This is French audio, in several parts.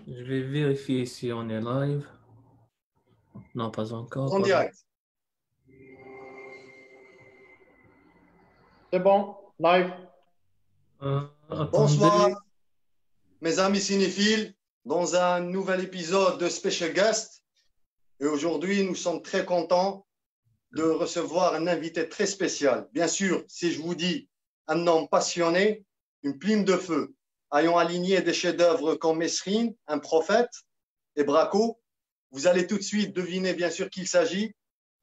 Je vais vérifier si on est live. Non, pas encore. En direct. C'est bon, live. Bonsoir, Attendez. mes amis cinéphiles, dans un nouvel épisode de Special Guest. Et aujourd'hui, nous sommes très contents de recevoir un invité très spécial. Bien sûr, si je vous dis un homme passionné, une plume de feu, ayant aligné des chefs-d'œuvre comme Mesrine, un prophète, et Braco, vous allez tout de suite deviner, bien sûr, qu'il s'agit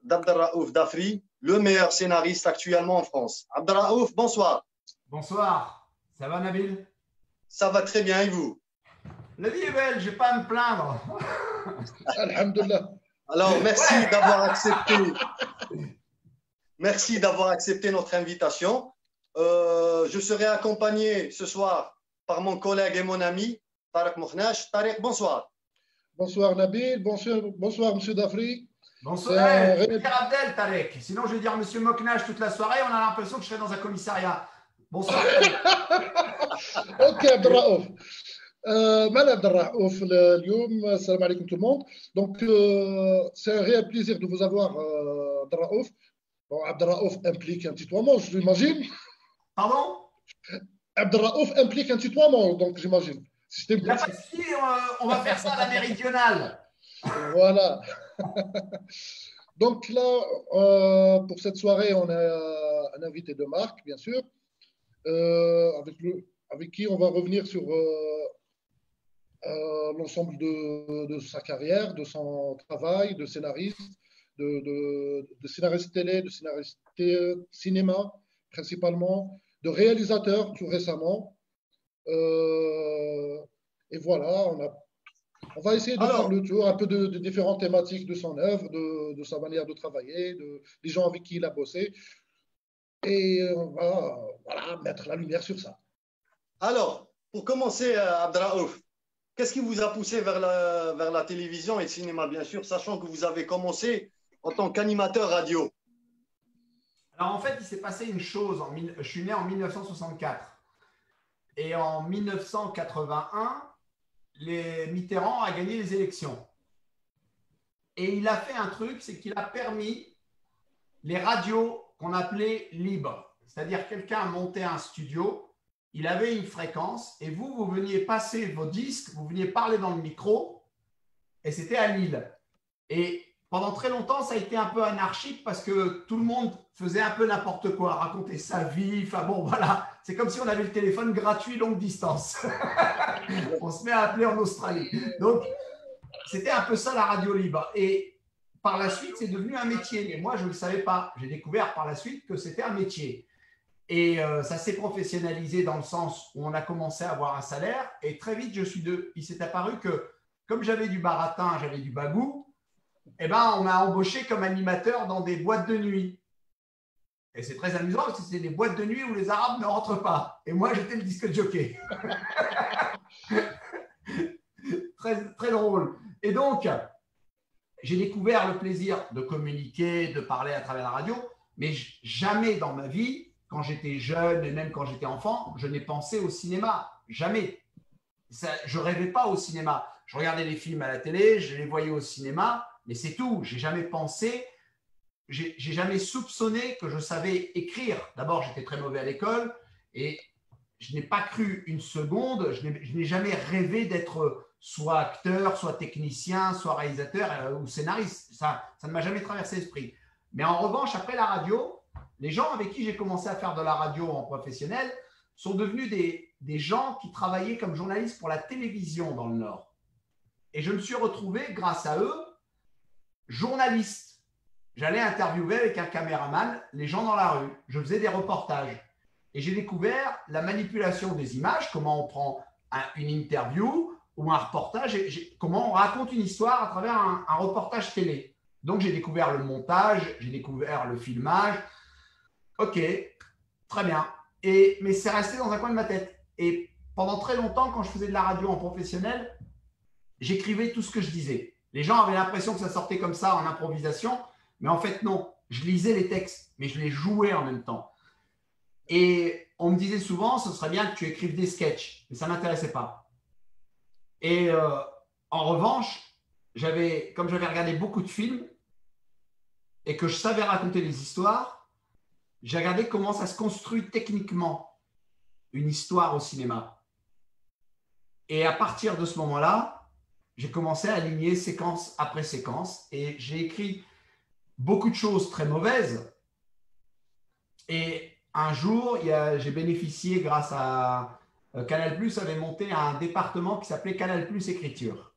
d'Abdelraouf Dafri, le meilleur scénariste actuellement en France. Abdelraouf, bonsoir. Bonsoir, ça va Nabil? Ça va très bien, et vous? La vie est belle, je vais pas à me plaindre. Alhamdulillah. Alors, merci d'avoir accepté. Merci d'avoir accepté notre invitation. Je serai accompagné ce soir par mon collègue et mon ami, Tarek Mokhnash. Tarek, bonsoir. Bonsoir Nabil, bonsoir Monsieur Dafri. Bonsoir, je vais dire Abdel Tarek. Sinon, je vais dire Monsieur Moknach toute la soirée. On a l'impression que je serai dans un commissariat. Bonsoir. Ok, Abdelraouf. Mal Abdelraouf, salam alaikum tout le monde. Donc, c'est un réel plaisir de vous avoir, Abdelraouf. Bon, Abdelraouf implique un tutoiement, j'imagine. Pardon? Abdelraouf implique un tutoiement, donc j'imagine. Il n'y a pas de souci, on va faire ça à la méridionale. Voilà. Donc là, pour cette soirée, on a un invité de marque, bien sûr, avec qui on va revenir sur l'ensemble de sa carrière, de son travail, de scénariste, de scénariste télé, de scénariste cinéma principalement, de réalisateur tout récemment. Et voilà, on va essayer de faire le tour un peu de différentes thématiques de son œuvre, de sa manière de travailler, des gens avec qui il a bossé. Et on va mettre la lumière sur ça. Alors, pour commencer, Abdelraouf, qu'est-ce qui vous a poussé vers la télévision et le cinéma, bien sûr, sachant que vous avez commencé en tant qu'animateur radio? Alors, en fait, il s'est passé une chose. Je suis né en 1964. Et en 1981, Mitterrand a gagné les élections. Et il a fait un truc, c'est qu'il a permis les radios qu'on appelait libres. C'est-à-dire quelqu'un montait un studio, il avait une fréquence, et vous veniez passer vos disques, vous veniez parler dans le micro, et c'était à Lille. Et pendant très longtemps, ça a été un peu anarchique parce que tout le monde faisait un peu n'importe quoi, raconter sa vie. Enfin bon, voilà, c'est comme si on avait le téléphone gratuit longue distance. On se met à appeler en Australie. Donc, c'était un peu ça la radio libre. Et par la suite, c'est devenu un métier. Mais moi, je ne le savais pas. J'ai découvert par la suite que c'était un métier. Et ça s'est professionnalisé dans le sens où on a commencé à avoir un salaire. Et très vite, il s'est apparu que comme j'avais du baratin, j'avais du bagou, eh ben, on m'a embauché comme animateur dans des boîtes de nuit. Et c'est très amusant parce que c'est des boîtes de nuit où les Arabes ne rentrent pas. Et moi, j'étais le disque jockey. Très, très drôle. Et donc, j'ai découvert le plaisir de communiquer, de parler à travers la radio, mais jamais dans ma vie, quand j'étais jeune et même quand j'étais enfant, je n'ai pensé au cinéma. Jamais. Je ne rêvais pas au cinéma. Je regardais les films à la télé, je les voyais au cinéma, mais c'est tout. J'ai jamais pensé, j'ai jamais soupçonné que je savais écrire. D'abord, j'étais très mauvais à l'école et je n'ai pas cru une seconde, je n'ai jamais rêvé d'être soit acteur, soit technicien, soit réalisateur ou scénariste. Ça ne m'a jamais traversé l'esprit. Mais en revanche, après la radio, les gens avec qui j'ai commencé à faire de la radio en professionnel sont devenus des gens qui travaillaient comme journalistes pour la télévision dans le Nord. Et je me suis retrouvé, grâce à eux, journaliste. J'allais interviewer avec un caméraman les gens dans la rue. Je faisais des reportages. Et j'ai découvert la manipulation des images, comment on prend une interview ou un reportage, et comment on raconte une histoire à travers un reportage télé. Donc, j'ai découvert le montage, j'ai découvert le filmage. Ok, très bien. Mais c'est resté dans un coin de ma tête. Et pendant très longtemps, quand je faisais de la radio en professionnel, j'écrivais tout ce que je disais. Les gens avaient l'impression que ça sortait comme ça en improvisation, mais en fait, non. Je lisais les textes, mais je les jouais en même temps. Et on me disait souvent, ce serait bien que tu écrives des sketchs, mais ça ne m'intéressait pas. Et en revanche, comme j'avais regardé beaucoup de films et que je savais raconter les histoires, j'ai regardé comment ça se construit techniquement une histoire au cinéma. Et à partir de ce moment-là, j'ai commencé à aligner séquence après séquence et j'ai écrit beaucoup de choses très mauvaises. Et un jour, j'ai bénéficié grâce à Canal+, avait monté un département qui s'appelait Canal+ Écriture.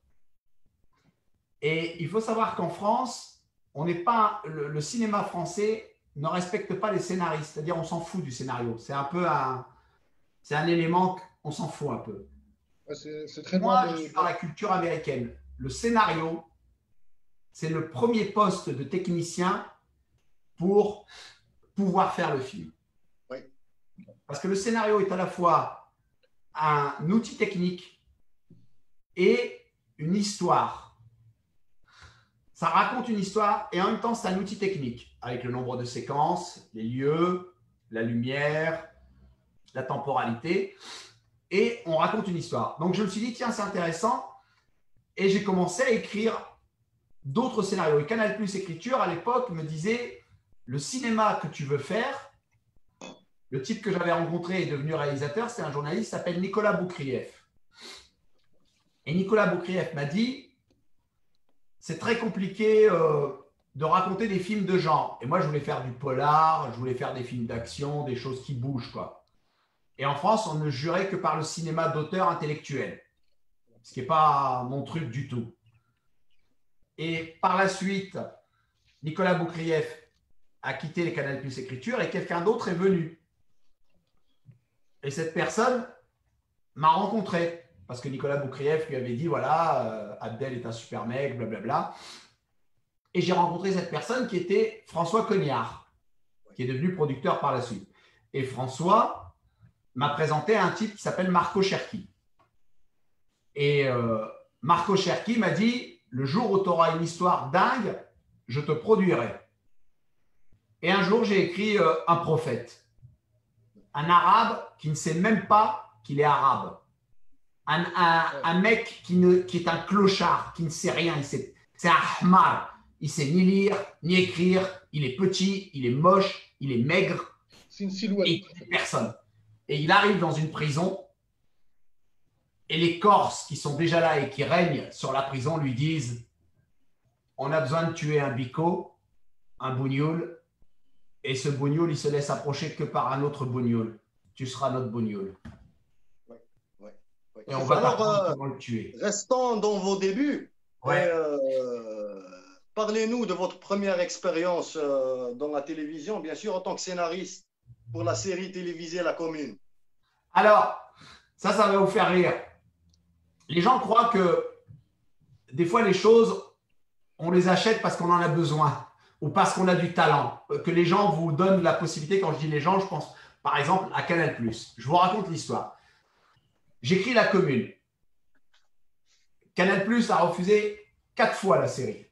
Et il faut savoir qu'en France, on n'est pas, le cinéma français ne respecte pas les scénaristes, c'est-à-dire on s'en fout du scénario. C'est un peu c'est un élément qu'on s'en fout un peu. C'est très Moi, loin je suis dans la culture américaine. Le scénario, c'est le premier poste de technicien pour pouvoir faire le film. Oui. Parce que le scénario est à la fois un outil technique et une histoire. Ça raconte une histoire et en même temps, c'est un outil technique avec le nombre de séquences, les lieux, la lumière, la temporalité et on raconte une histoire. Donc, je me suis dit, tiens, c'est intéressant et j'ai commencé à écrire d'autres scénarios. Et Canal+ Écriture, à l'époque, me disait, le cinéma que tu veux faire, le type que j'avais rencontré et devenu réalisateur, c'est un journaliste qui s'appelle Nicolas Boukrieff. Et Nicolas Boukrieff m'a dit, c'est très compliqué de raconter des films de genre. Et moi, je voulais faire du polar, je voulais faire des films d'action, des choses qui bougent, quoi. Et en France, on ne jurait que par le cinéma d'auteur intellectuel, ce qui n'est pas mon truc du tout. Et par la suite, Nicolas Boukrieff a quitté les Canal+ Écriture et quelqu'un d'autre est venu. Et cette personne m'a rencontré parce que Nicolas Boukrieff lui avait dit, voilà, Abdel est un super mec, blablabla. Et j'ai rencontré cette personne qui était François Cognard, qui est devenu producteur par la suite. Et François m'a présenté un type qui s'appelle Marco Cherki. Et Marco Cherki m'a dit, le jour où tu auras une histoire dingue, je te produirai. Et un jour, j'ai écrit un prophète, un arabe qui ne sait même pas qu'il est arabe. Un mec qui est un clochard, qui ne sait rien. C'est un ahmar. Il ne sait ni lire, ni écrire. Il est petit, il est moche, il est maigre. C'est une silhouette. Et il ne connaît personne. Et il arrive dans une prison et les Corses qui sont déjà là et qui règnent sur la prison lui disent, on a besoin de tuer un bico, un bougnoul, et ce bougnoul, il se laisse approcher que par un autre bougnoul. Tu seras notre bougnoul. Et on va apprendre comment le tuer. Restons dans vos débuts. Ouais. Parlez-nous de votre première expérience dans la télévision, bien sûr, en tant que scénariste pour la série télévisée La Commune. Alors, ça va vous faire rire. Les gens croient que des fois, les choses, on les achète parce qu'on en a besoin ou parce qu'on a du talent. Que les gens vous donnent la possibilité, quand je dis les gens, je pense par exemple à Canal+. Je vous raconte l'histoire. J'écris La Commune. Canal+ a refusé 4 fois la série.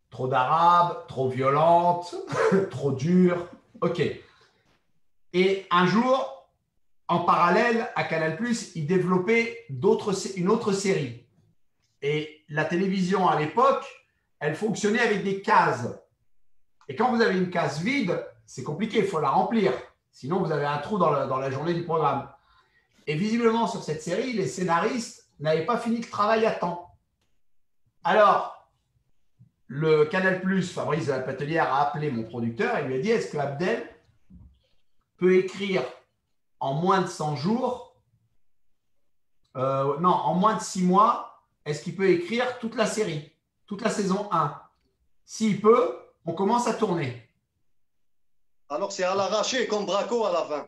Trop d'arabes, trop violente, trop dure. OK. Et un jour, en parallèle à Canal+, ils développaient une autre série. Et la télévision à l'époque, elle fonctionnait avec des cases. Et quand vous avez une case vide, c'est compliqué, il faut la remplir. Sinon, vous avez un trou dans la journée du programme. Et visiblement, sur cette série, les scénaristes n'avaient pas fini le travail à temps. Alors, le Canal+, Fabrice de la Patelière, a appelé mon producteur et lui a dit, est-ce que Abdel peut écrire en moins de 100 jours, en moins de 6 mois, est-ce qu'il peut écrire toute la série, toute la saison 1? S'il peut, on commence à tourner. Alors, c'est à l'arraché comme Braco à la fin.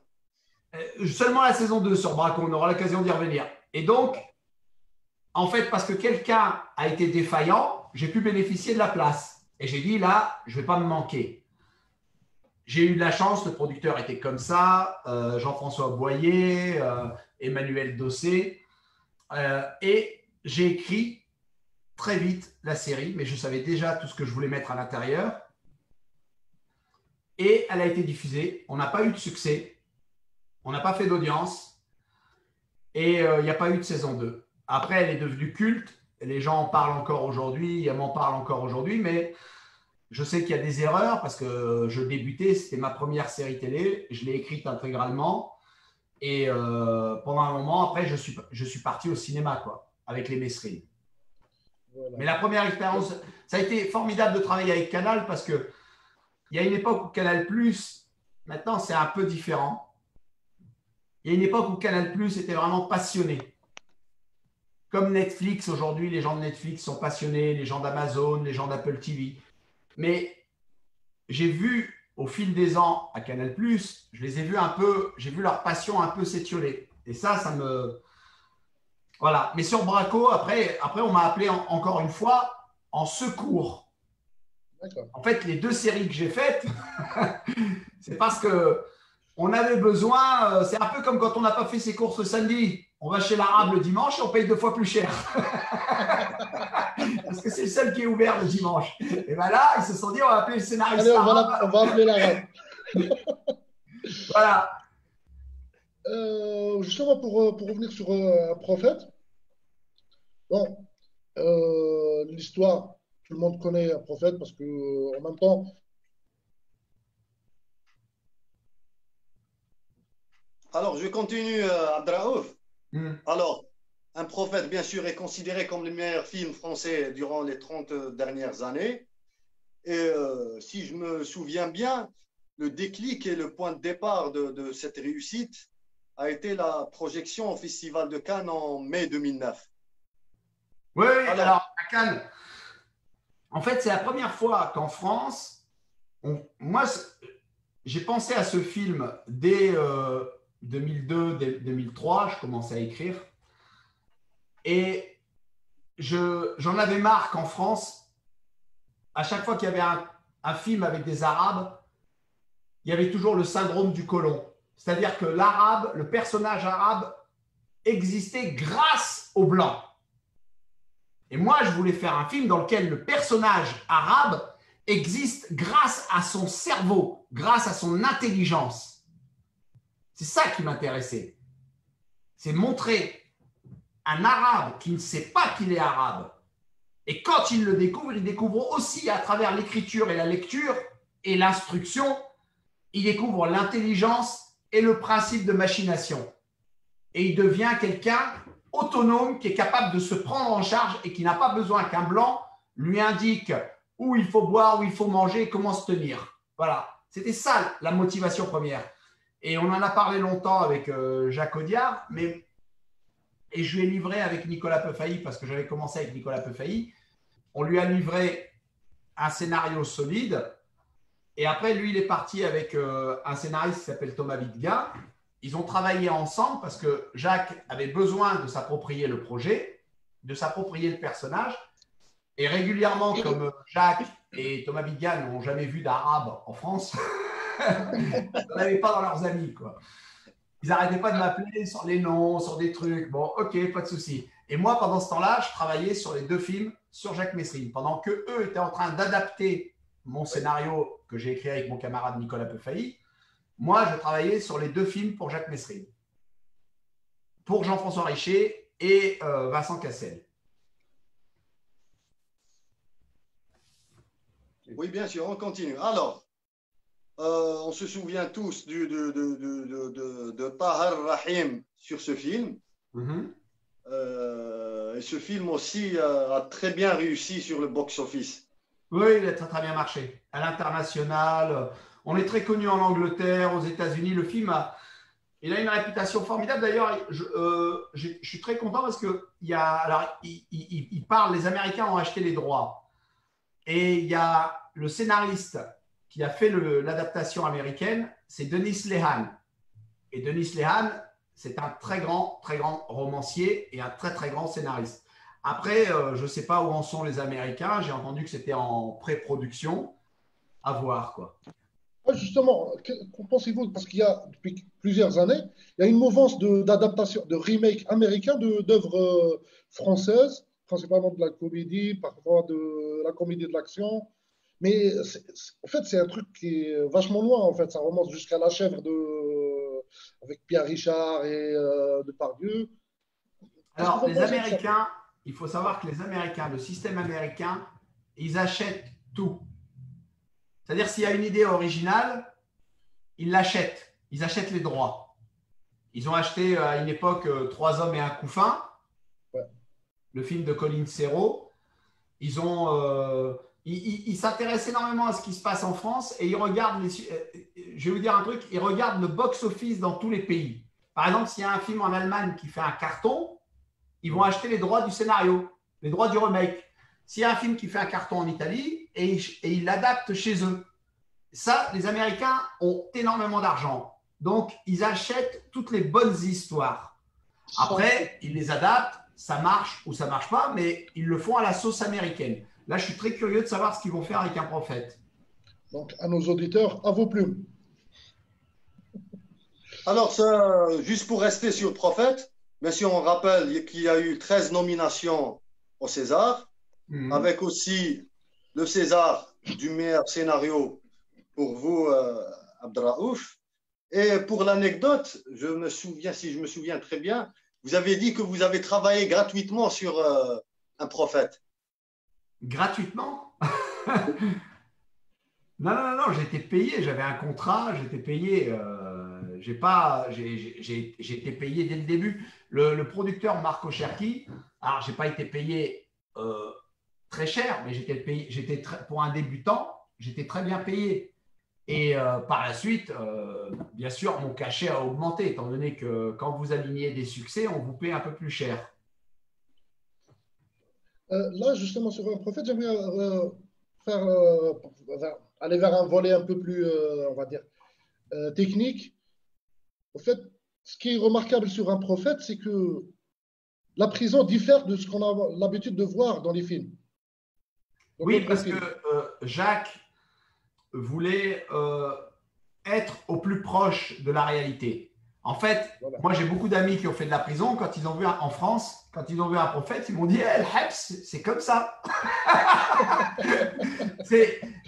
Seulement la saison 2 sur Braco, on aura l'occasion d'y revenir. Et donc, en fait, parce que quelqu'un a été défaillant, j'ai pu bénéficier de la place. Et j'ai dit, là, je ne vais pas me manquer. J'ai eu de la chance, le producteur était comme ça, Jean-François Boyer, Emmanuel Dossé. Et j'ai écrit très vite la série, mais je savais déjà tout ce que je voulais mettre à l'intérieur. Et elle a été diffusée. On n'a pas eu de succès. On n'a pas fait d'audience. Et il n'y a pas eu de saison 2. Après, elle est devenue culte. Les gens en parlent encore aujourd'hui, elle m'en parle encore aujourd'hui, mais je sais qu'il y a des erreurs parce que je débutais, c'était ma première série télé, je l'ai écrite intégralement. Et pendant un moment, après, je suis parti au cinéma, quoi, avec les Mesrines. Voilà. Mais la première expérience, ça a été formidable de travailler avec Canal parce qu'il y a une époque où Canal+, maintenant, c'est un peu différent. Il y a une époque où Canal+ était vraiment passionné. Comme Netflix, aujourd'hui, les gens de Netflix sont passionnés, les gens d'Amazon, les gens d'Apple TV. Mais j'ai vu au fil des ans à Canal+, je les ai vus un peu, j'ai vu leur passion un peu s'étioler. Et ça me… Voilà. Mais sur Braco, après on m'a appelé encore une fois en secours. En fait, les 2 séries que j'ai faites, c'est parce qu'on avait besoin, c'est un peu comme quand on n'a pas fait ses courses le samedi. On va chez l'arabe le dimanche et on paye 2 fois plus cher. Parce que c'est le seul qui est ouvert le dimanche. Et bien là, ils se sont dit, on va appeler le scénariste. Allez, on va appeler l'arabe. Voilà. Justement, pour revenir sur un prophète, bon, l'histoire, tout le monde connaît un prophète parce que en même temps, Alors, je continue, Abdraouf. Alors, un prophète, bien sûr, est considéré comme le meilleur film français durant les 30 dernières années. Et si je me souviens bien, le déclic et le point de départ de cette réussite a été la projection au Festival de Cannes en mai 2009. Oui, alors à Cannes, en fait, c'est la première fois qu'en France, moi, j'ai pensé à ce film dès 2002, 2003, je commençais à écrire. Et j'en avais marre qu'en France, à chaque fois qu'il y avait un film avec des Arabes, il y avait toujours le syndrome du colon. C'est-à-dire que l'arabe, le personnage arabe, existait grâce aux Blancs. Et moi, je voulais faire un film dans lequel le personnage arabe existe grâce à son cerveau, grâce à son intelligence. C'est ça qui m'intéressait. C'est montrer un arabe qui ne sait pas qu'il est arabe. Et quand il le découvre, il découvre aussi à travers l'écriture et la lecture et l'instruction, il découvre l'intelligence et le principe de machination. Et il devient quelqu'un autonome qui est capable de se prendre en charge et qui n'a pas besoin qu'un blanc lui indique où il faut boire, où il faut manger et comment se tenir. Voilà, c'était ça la motivation première. Et on en a parlé longtemps avec Jacques Audiard, et je lui ai livré avec Nicolas Peufailly, parce que j'avais commencé avec Nicolas Peufailly, on lui a livré un scénario solide, et après lui il est parti avec un scénariste qui s'appelle Thomas Vidga. Ils ont travaillé ensemble parce que Jacques avait besoin de s'approprier le projet, de s'approprier le personnage. Et régulièrement, comme Jacques et Thomas Vidga n'ont jamais vu d'arabe en France, ils n'en avaient pas dans leurs amis, quoi. Ils n'arrêtaient pas de m'appeler sur les noms, sur des trucs. Bon, ok, pas de souci. Et moi, pendant ce temps-là, je travaillais sur les 2 films sur Jacques Mesrine. Pendant qu'eux étaient en train d'adapter mon scénario que j'ai écrit avec mon camarade Nicolas Peufailly, moi, je travaillais sur les 2 films pour Jacques Mesrine, pour Jean-François Richer et Vincent Cassel. Oui, bien sûr, on continue. Alors, on se souvient tous de Tahar Rahim sur ce film. Et ce film aussi a très bien réussi sur le box-office. Oui, il a très, très bien marché. À l'international, on est très connu en Angleterre, aux États-Unis. Le film il a une réputation formidable. D'ailleurs, je suis très content parce que il parle, les Américains ont acheté les droits. Et il y a le scénariste qui a fait l'adaptation américaine, c'est Dennis Lehane. Et Dennis Lehane, c'est un très grand romancier et un très, très grand scénariste. Après, je ne sais pas où en sont les Américains. J'ai entendu que c'était en pré-production. À voir, quoi. justement, qu'en pensez-vous? Parce qu'il y a, depuis plusieurs années, il y a une mouvance d'adaptation, de remake américain d'œuvres françaises, principalement de la comédie, parfois de la comédie de l'action. Mais en fait, c'est un truc qui est vachement loin. En fait, ça remonte jusqu'à La Chèvre avec Pierre Richard et Depardieu. Alors, les Américains, il faut savoir que les Américains, le système américain, ils achètent tout. C'est-à-dire, s'il y a une idée originale, ils l'achètent. Ils achètent les droits. Ils ont acheté à une époque 3 hommes et un couffin, le film de Colin Serrault. Ils s'intéressent énormément à ce qui se passe en France et ils regardent, je vais vous dire un truc, ils regardent le box-office dans tous les pays. Par exemple, s'il y a un film en Allemagne qui fait un carton, ils vont acheter les droits du scénario, les droits du remake. S'il y a un film qui fait un carton en Italie et ils l'adaptent chez eux. Ça, les Américains ont énormément d'argent. Donc, ils achètent toutes les bonnes histoires. Après, ils les adaptent, ça marche ou ça ne marche pas, mais ils le font à la sauce américaine. Là, je suis très curieux de savoir ce qu'ils vont faire avec un prophète. Donc, à nos auditeurs, à vos plumes. Alors, juste pour rester sur le prophète, bien sûr, on rappelle qu'il y a eu 13 nominations au César, avec aussi le César du meilleur scénario pour vous, Abdraouf. Et pour l'anecdote, si je me souviens très bien, vous avez dit que vous avez travaillé gratuitement sur un prophète. Gratuitement? Non, j'ai été payé, j'avais un contrat, j'étais payé. J'ai été payé dès le début. Le producteur Marco Cherki, alors j'ai pas été payé très cher, mais pour un débutant, j'étais très bien payé. Et par la suite, bien sûr, mon cachet a augmenté, étant donné que quand vous alignez des succès, on vous paie un peu plus cher. Là, justement, sur un prophète, j'aimerais aller vers un volet un peu plus, on va dire, technique. En fait, ce qui est remarquable sur un prophète, c'est que la prison diffère de ce qu'on a l'habitude de voir dans les films. Oui, parce que Jacques voulait être au plus proche de la réalité. En fait, voilà. Moi, j'ai beaucoup d'amis qui ont fait de la prison. Quand ils ont vu en France, quand ils ont vu un prophète, ils m'ont dit hey, « Habs, c'est comme ça ».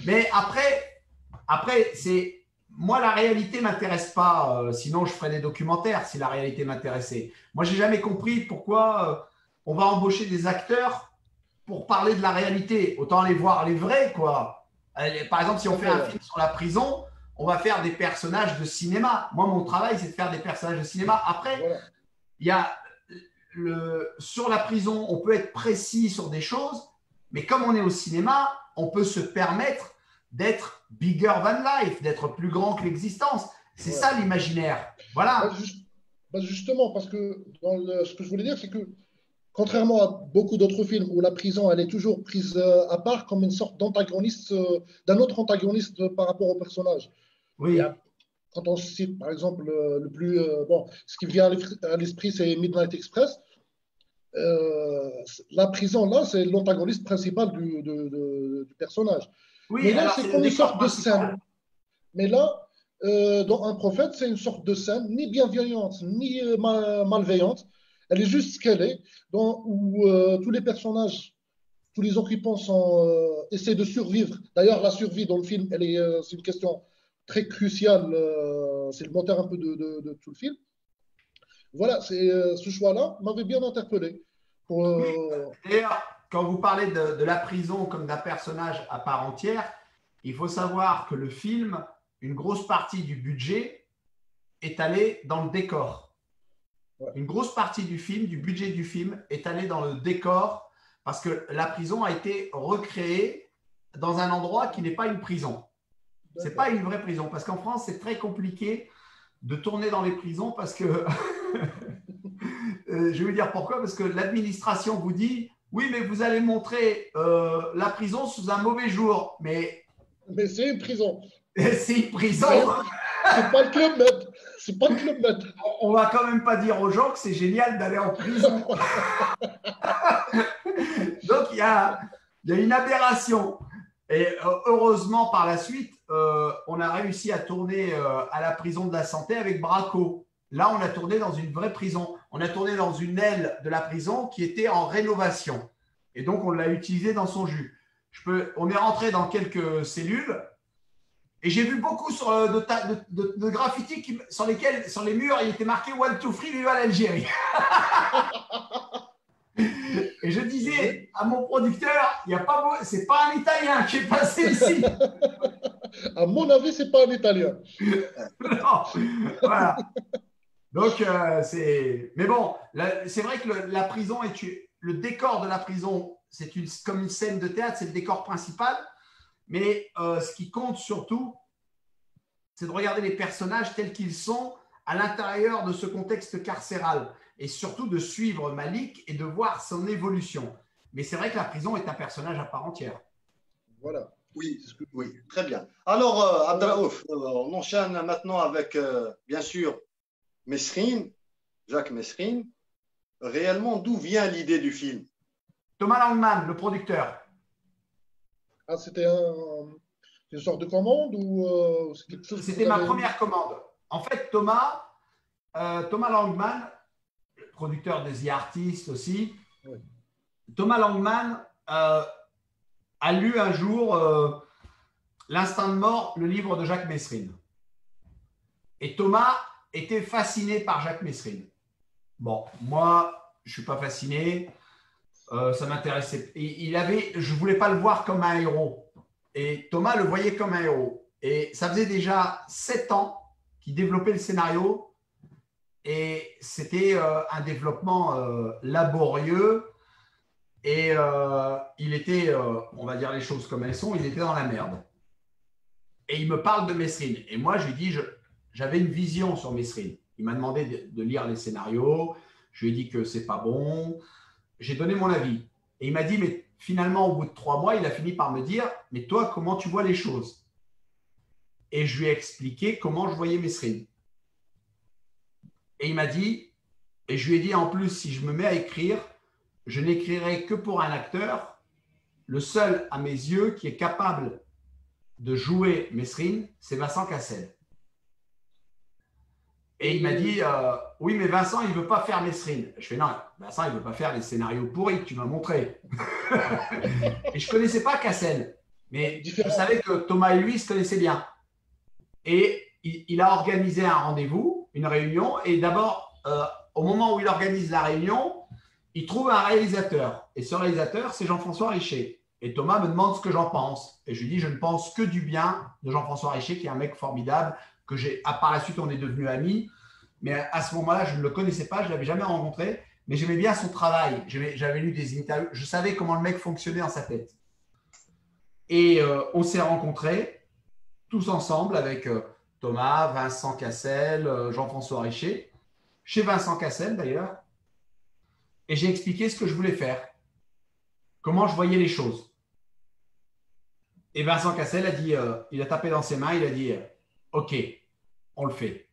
Mais après c'est… Moi, la réalité ne m'intéresse pas. Sinon, je ferais des documentaires si la réalité m'intéressait. Moi, je n'ai jamais compris pourquoi on va embaucher des acteurs pour parler de la réalité. Autant aller voir les vrais, quoi. Par exemple, si on fait un film sur la prison, on va faire des personnages de cinéma. Moi, mon travail, c'est de faire des personnages de cinéma. Après, il y a sur la prison, on peut être précis sur des choses, mais comme on est au cinéma, on peut se permettre d'être bigger than life, d'être plus grand que l'existence. C'est ça l'imaginaire. Voilà. Justement, parce que ce que je voulais dire, c'est que contrairement à beaucoup d'autres films où la prison, elle est toujours prise à part comme une sorte d'antagoniste, d'un autre antagoniste par rapport au personnage. Oui. Quand on cite, par exemple, le plus… ce qui me vient à l'esprit, c'est Midnight Express. La prison, là, c'est l'antagoniste principal du personnage. Oui, mais là, c'est comme une sorte de scène. Mais là, dans un prophète, c'est une sorte de scène, ni bienveillante, ni malveillante. Elle est juste ce qu'elle est, où tous les personnages, tous les occupants essaient de survivre. D'ailleurs, la survie dans le film, c'est une question très cruciale. C'est le moteur un peu de tout le film. Voilà, ce choix-là m'avait bien interpellé. D'ailleurs, quand vous parlez de la prison comme d'un personnage à part entière, il faut savoir que le film, une grosse partie du budget est allée dans le décor. Ouais. Une grosse partie du film, du budget du film, est allée dans le décor parce que la prison a été recréée dans un endroit qui n'est pas une prison. Ce n'est pas une vraie prison parce qu'en France, c'est très compliqué de tourner dans les prisons parce que… je vais vous dire pourquoi. Parce que l'administration vous dit « Oui, mais vous allez montrer la prison sous un mauvais jour. » Mais c'est une prison. C'est une prison. C'est pas le Club Med. C'est pas le Club Med. On va quand même pas dire aux gens que c'est génial d'aller en prison. Donc, il y a une aberration. Et heureusement, par la suite, on a réussi à tourner à la prison de la Santé avec Braco. Là, on a tourné dans une vraie prison. On a tourné dans une aile de la prison qui était en rénovation. Et donc, on l'a utilisé dans son jus. On est rentré dans quelques cellules et j'ai vu beaucoup de graffitis sur les murs, il était marqué « 1, 2, 3, vive l'Algérie ». Et je disais à mon producteur, c'est pas un Italien qui est passé ici. À mon avis, c'est pas un Italien. Non, voilà. Donc, mais bon, c'est vrai que la prison le décor de la prison, c'est comme une scène de théâtre, c'est le décor principal. Mais ce qui compte surtout, c'est de regarder les personnages tels qu'ils sont à l'intérieur de ce contexte carcéral et surtout de suivre Malik et de voir son évolution. Mais c'est vrai que la prison est un personnage à part entière. Voilà. Oui, oui, très bien. Alors, Abdelraouf, on enchaîne maintenant avec, bien sûr, Mesrine, Jacques Mesrine. Réellement, d'où vient l'idée du film? Thomas Langman, le producteur. Ah, c'était une sorte de commande ou c'est quelque chose que C'était vous ma avez... première commande. En fait, Thomas Langman, producteur des The Artists aussi, oui. Thomas Langman a lu un jour L'Instinct de mort, le livre de Jacques Mesrine. Et Thomas était fasciné par Jacques Mesrine. Bon, moi, je ne suis pas fasciné. Ça m'intéressait. Je ne voulais pas le voir comme un héros. Et Thomas le voyait comme un héros. Et ça faisait déjà 7 ans qu'il développait le scénario. Et c'était un développement laborieux. Et il était, on va dire les choses comme elles sont, il était dans la merde. Et il me parle de Mesrine. Et moi, je lui dis, j'avais une vision sur Mesrine. Il m'a demandé de lire les scénarios. Je lui ai dit que c'est pas bon. J'ai donné mon avis. Et il m'a dit, mais finalement, au bout de 3 mois, il a fini par me dire, mais toi, comment tu vois les choses? Et je lui ai expliqué comment je voyais Mesrine. Et il m'a dit, et je lui ai dit, en plus, si je me mets à écrire, je n'écrirai que pour un acteur. Le seul, à mes yeux, qui est capable de jouer Mesrine, c'est Vincent Cassel. Et il m'a dit, oui, mais Vincent, il ne veut pas faire Mesrine. Je fais, non, Vincent, il ne veut pas faire les scénarios pourris que tu m'as montrés. Et je ne connaissais pas Cassel. Mais je savais que Thomas et lui se connaissaient bien. Et il a organisé un rendez-vous, une réunion. Et d'abord, au moment où il organise la réunion, il trouve un réalisateur. Et ce réalisateur, c'est Jean-François Richer. Et Thomas me demande ce que j'en pense. Et je lui dis, je ne pense que du bien de Jean-François Richer, qui est un mec formidable, que par la suite, on est devenus amis. Mais à ce moment-là, je ne le connaissais pas, je ne l'avais jamais rencontré. Mais j'aimais bien son travail. J'avais lu des interviews. Je savais comment le mec fonctionnait dans sa tête. Et on s'est rencontrés tous ensemble avec Thomas, Vincent Cassel, Jean-François Richer, chez Vincent Cassel d'ailleurs. Et j'ai expliqué ce que je voulais faire, comment je voyais les choses. Et Vincent Cassel a dit, il a tapé dans ses mains, il a dit, OK, on le fait.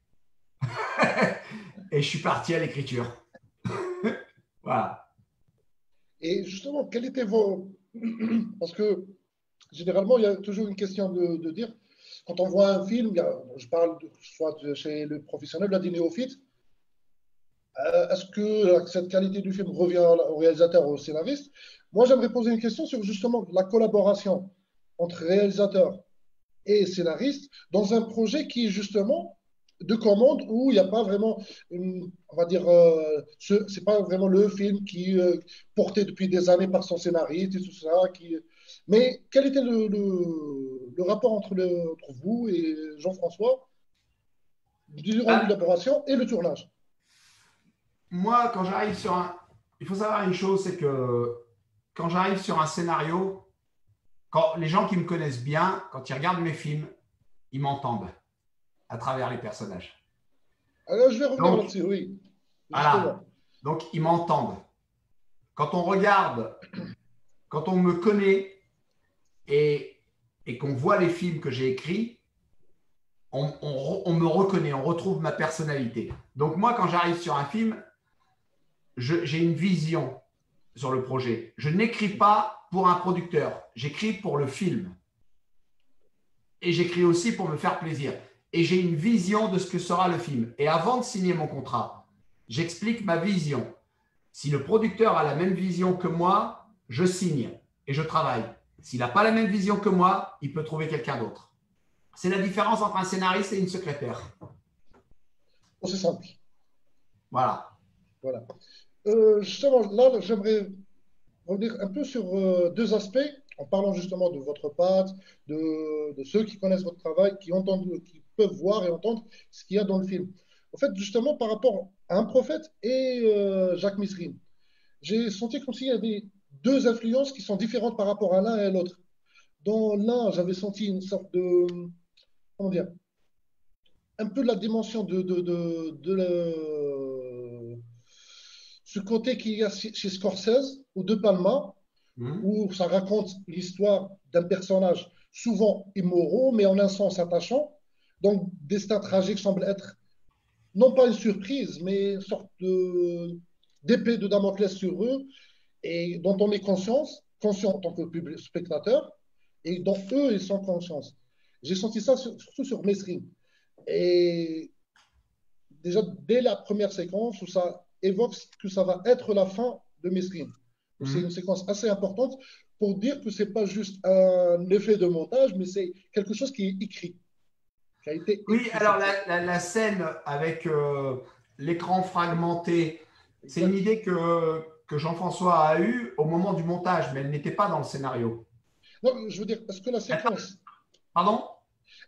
Et je suis parti à l'écriture. Voilà. Et justement, quel était vos... Parce que généralement, il y a toujours une question de dire, quand on voit un film, je parle soit chez le professionnel, là, des néophytes, est-ce que cette qualité du film revient au réalisateur ou au scénariste? Moi, j'aimerais poser une question sur justement la collaboration entre réalisateur et scénariste dans un projet qui est justement de commande où il n'y a pas vraiment, on va dire, c'est pas vraiment le film qui est porté depuis des années par son scénariste et tout ça. Mais quel était le rapport entre vous et Jean-François durant l'élaboration et le tournage? Moi, quand j'arrive sur un... Il faut savoir une chose, c'est que quand j'arrive sur un scénario, quand les gens qui me connaissent bien, quand ils regardent mes films, ils m'entendent à travers les personnages. Alors, je vais revenir là-dessus, oui. Voilà. Donc, ils m'entendent. Quand on regarde, quand on me connaît et qu'on voit les films que j'ai écrits, on me reconnaît, on retrouve ma personnalité. Donc, moi, quand j'arrive sur un film, j'ai une vision sur le projet. Je n'écris pas pour un producteur, j'écris pour le film. Et j'écris aussi pour me faire plaisir. Et j'ai une vision de ce que sera le film. Et avant de signer mon contrat, j'explique ma vision. Si le producteur a la même vision que moi, je signe et je travaille. S'il n'a pas la même vision que moi, il peut trouver quelqu'un d'autre. C'est la différence entre un scénariste et une secrétaire. Oh, c'est simple. Voilà. Voilà. Justement, là, j'aimerais revenir un peu sur deux aspects, en parlant justement de votre patte, de ceux qui connaissent votre travail, qui peuvent voir et entendre ce qu'il y a dans le film. En fait, justement, par rapport à un prophète et Jacques Misrin, j'ai senti comme s'il y avait deux influences qui sont différentes par rapport à l'un et à l'autre. Dans l'un, j'avais senti une sorte de, comment dire, un peu de la dimension ce côté qu'il y a chez Scorsese ou De Palma, où ça raconte l'histoire d'un personnage souvent immoraux, mais en un sens attachant. Donc, destin tragique semble être non pas une surprise, mais une sorte d'épée de Damoclès sur eux, et dont on est conscient en tant que spectateur, et dont eux, ils sont conscients. J'ai senti ça surtout sur Mesrine. Et déjà, dès la première séquence, où ça évoque que ça va être la fin de Mesrine. C'est une séquence assez importante pour dire que ce n'est pas juste un effet de montage, mais c'est quelque chose qui est écrit. Qui a été écrit. Oui, alors la scène avec l'écran fragmenté, c'est une idée que Jean-François a eue au moment du montage, mais elle n'était pas dans le scénario. Non, je veux dire, est-ce que la séquence… Pardon?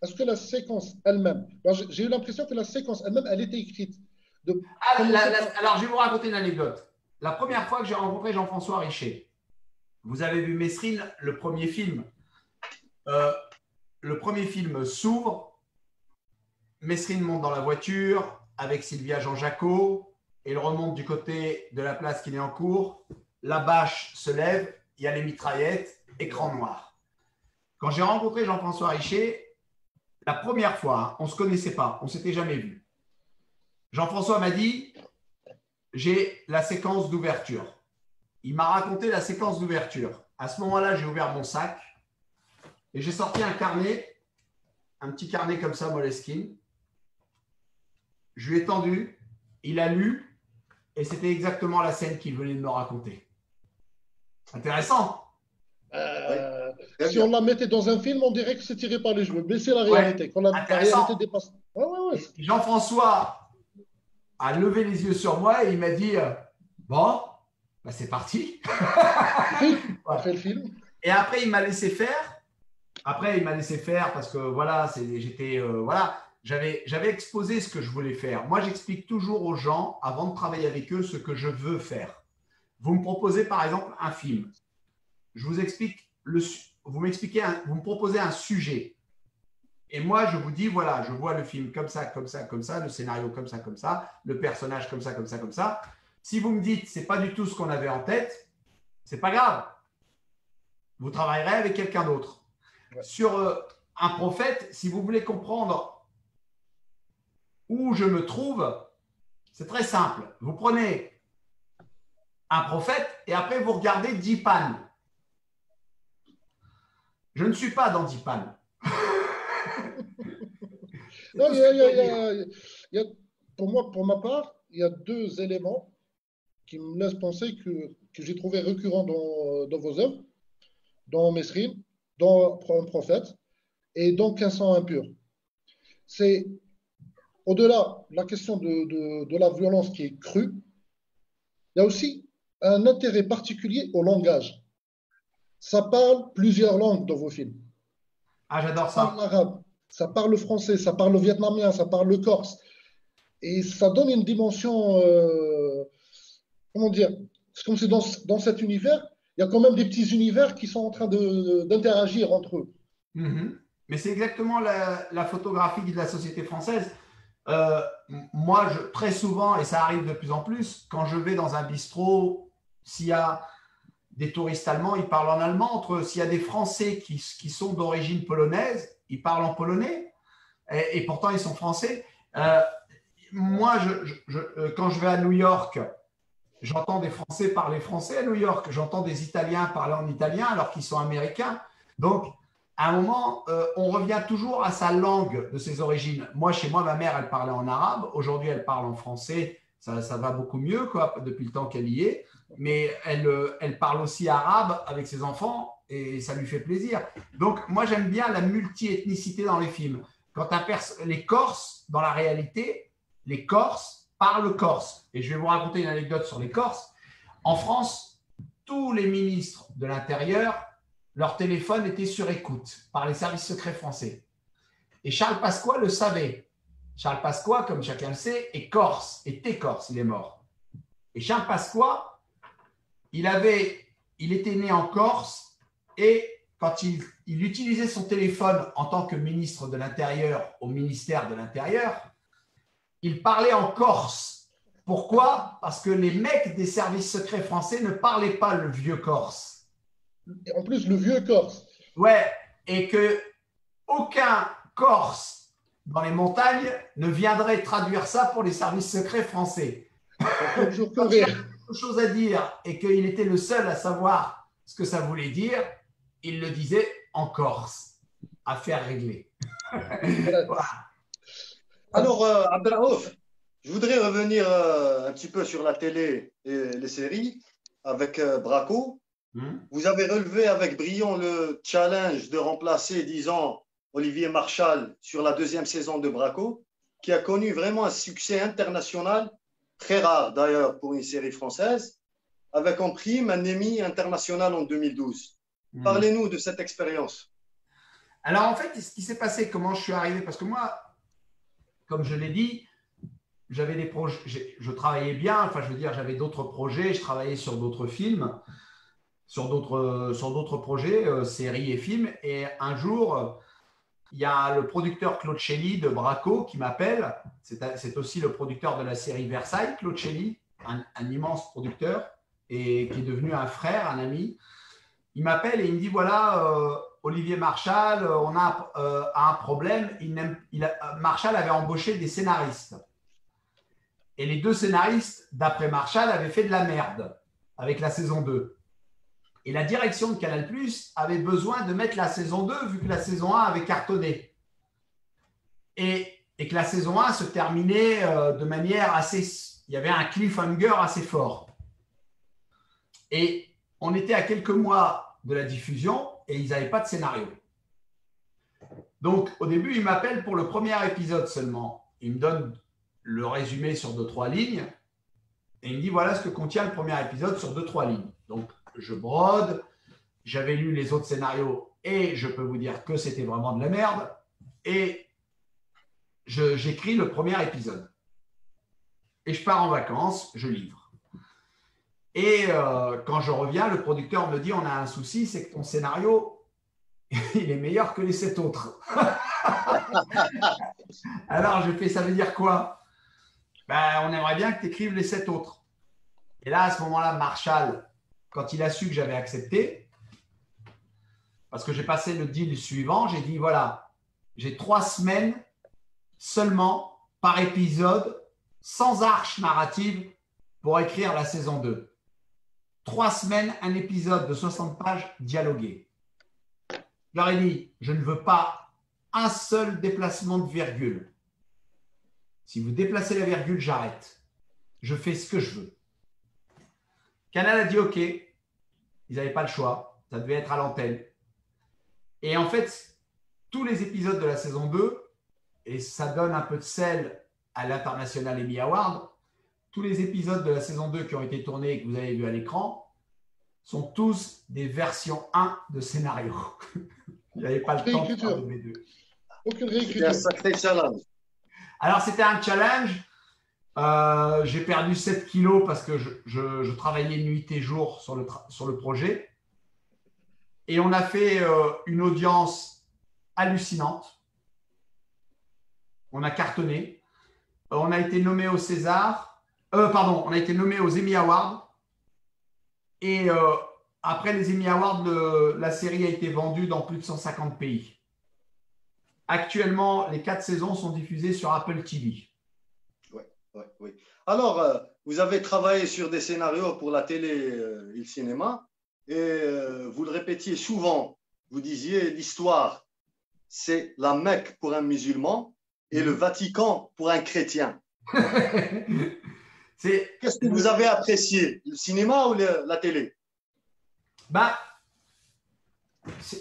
Est-ce que la séquence elle-même… J'ai eu l'impression que la séquence elle-même, elle était écrite. Alors, je vais vous raconter une anecdote. La première fois que j'ai rencontré Jean-François Richer, vous avez vu Mesrine, le premier film. Le premier film s'ouvre, Mesrine monte dans la voiture avec Sylvia Jean-Jacot, et il remonte du côté de la place Quinéancourt. La bâche se lève, il y a les mitraillettes, écran noir. Quand j'ai rencontré Jean-François Richer, la première fois, on ne se connaissait pas, on ne s'était jamais vu. Jean-François m'a dit, j'ai la séquence d'ouverture. Il m'a raconté la séquence d'ouverture. À ce moment-là, j'ai ouvert mon sac et j'ai sorti un carnet, un petit carnet comme ça, Moleskine. Je lui ai tendu, il a lu et c'était exactement la scène qu'il venait de me raconter. Intéressant. Si on la mettait dans un film, on dirait que c'est tiré par les cheveux. Mais c'est la réalité. Ouais, quand la réalité dépasse. Jean-François a levé les yeux sur moi et il m'a dit bon, bah c'est parti. On fait le film. Et après, il m'a laissé faire. Parce que voilà, j'étais voilà, j'avais exposé ce que je voulais faire. Moi, j'explique toujours aux gens, avant de travailler avec eux, ce que je veux faire. Vous me proposez par exemple un film. Je vous explique, vous me proposez un sujet. Et moi, je vous dis, voilà, je vois le film comme ça, comme ça, comme ça, le scénario comme ça, le personnage comme ça, comme ça, comme ça. Si vous me dites, ce n'est pas du tout ce qu'on avait en tête, ce n'est pas grave. Vous travaillerez avec quelqu'un d'autre. Ouais. Sur un prophète, si vous voulez comprendre où je me trouve, c'est très simple. Vous prenez un prophète et après, vous regardez 10 pannes. Je ne suis pas dans 10 pannes. Non, pour ma part, il y a deux éléments qui me laissent penser que j'ai trouvé récurrents dans vos œuvres, dans Mesrine, dans un prophète et dans qu'un sang impur. C'est au-delà de la question de la violence qui est crue, il y a aussi un intérêt particulier au langage. Ça parle plusieurs langues dans vos films. Ah, j'adore ça. Ça parle l'arabe, ça parle le français, ça parle le vietnamien, ça parle le corse. Et ça donne une dimension, comment dire, c'est comme si dans cet univers, il y a quand même des petits univers qui sont en train d'interagir entre eux. Mais c'est exactement la photographie de la société française. Moi, très souvent, et ça arrive de plus en plus, quand je vais dans un bistrot, s'il y a des touristes allemands, ils parlent en allemand. S'il y a des Français qui sont d'origine polonaise, ils parlent en polonais. Et pourtant, ils sont français. Moi, quand je vais à New York, j'entends des Français parler français à New York. J'entends des Italiens parler en italien alors qu'ils sont américains. Donc, à un moment, on revient toujours à sa langue de ses origines. Moi, chez moi, ma mère, elle parlait en arabe. Aujourd'hui, elle parle en français. Ça va beaucoup mieux quoi, depuis le temps qu'elle y est. Mais elle parle aussi arabe avec ses enfants et ça lui fait plaisir. Donc, moi, j'aime bien la multi-ethnicité dans les films. Quand les Corses, dans la réalité, les Corses parlent corse. Et je vais vous raconter une anecdote sur les Corses. En France, tous les ministres de l'Intérieur, leur téléphone était sur écoute par les services secrets français. Et Charles Pasqua le savait. Charles Pasqua, comme chacun le sait, est corse, était corse, il est mort. Et Charles Pasqua, il était né en Corse et quand il utilisait son téléphone en tant que ministre de l'Intérieur au ministère de l'Intérieur, il parlait en corse. Pourquoi? Parce que les mecs des services secrets français ne parlaient pas le vieux corse. Et en plus, le vieux corse. Ouais, et que aucun corse dans les montagnes ne viendrait traduire ça pour les services secrets français. Quand il y avait quelque chose à dire et qu'il était le seul à savoir ce que ça voulait dire, il le disait en corse. Affaire réglée. Voilà. Alors, Abdelraouf, je voudrais revenir un petit peu sur la télé et les séries avec Braco. Vous avez relevé avec brio le challenge de remplacer, disons, Olivier Marchal sur la deuxième saison de Braco, qui a connu vraiment un succès international, très rare d'ailleurs pour une série française, avec en prime un Emmy international en 2012. Parlez-nous de cette expérience. Alors en fait, ce qui s'est passé, comment je suis arrivé, parce que moi, comme je l'ai dit, j'avais des projets, je travaillais bien, enfin je veux dire, j'avais d'autres projets, je travaillais sur d'autres films, sur d'autres projets, séries et films. Et un jour, il y a le producteur Claude Chély de Braco qui m'appelle. C'est aussi le producteur de la série Versailles, Claude Chély, un immense producteur et qui est devenu un frère, un ami. Il m'appelle et il me dit, voilà, Olivier Marchal, on a un problème. Marchal avait embauché des scénaristes. Et les deux scénaristes, d'après Marchal, avaient fait de la merde avec la saison 2. Et la direction de Canal+ avait besoin de mettre la saison 2 vu que la saison 1 avait cartonné. Et que la saison 1 se terminait de manière assez… Il y avait un cliffhanger assez fort. Et on était à quelques mois de la diffusion et ils n'avaient pas de scénario. Donc, au début, il m'appelle pour le premier épisode seulement. Il me donne le résumé sur 2-3 lignes et il me dit voilà ce que contient le premier épisode sur 2-3 lignes. Donc, je brode, j'avais lu les autres scénarios et je peux vous dire que c'était vraiment de la merde et j'écris le premier épisode. Et je pars en vacances, je livre. Et quand je reviens, le producteur me dit on a un souci, c'est que ton scénario, il est meilleur que les 7 autres. Alors, je fais ça veut dire quoi? Ben, on aimerait bien que tu écrives les 7 autres. Et là, à ce moment-là, Marchal, quand il a su que j'avais accepté, parce que j'ai passé le deal suivant, j'ai dit voilà, j'ai 3 semaines seulement par épisode, sans arche narrative, pour écrire la saison 2. 3 semaines, un épisode de 60 pages dialogué. Je leur ai dit, je ne veux pas un seul déplacement de virgule. Si vous déplacez la virgule, j'arrête. Je fais ce que je veux. Canal a dit OK. Ils n'avaient pas le choix. Ça devait être à l'antenne. Et en fait, tous les épisodes de la saison 2, et ça donne un peu de sel à l'International Emmy Award, tous les épisodes de la saison 2 qui ont été tournés et que vous avez vus à l'écran sont tous des versions 1 de scénario. Il n'y avait pas le temps de faire les deux. C'était un sacré challenge. Alors, c'était un challenge. J'ai perdu 7 kilos parce que je travaillais nuit et jour sur le projet. Et on a fait une audience hallucinante. On a cartonné. On a été nommé au César. On a été nommé aux Emmy Awards. Et après les Emmy Awards, la série a été vendue dans plus de 150 pays. Actuellement, les 4 saisons sont diffusées sur Apple TV. Oui. Alors, vous avez travaillé sur des scénarios pour la télé et le cinéma, et vous le répétiez souvent. Vous disiez l'histoire, c'est la Mecque pour un musulman et le Vatican pour un chrétien. Qu'est-ce que vous avez apprécié, le cinéma ou la télé?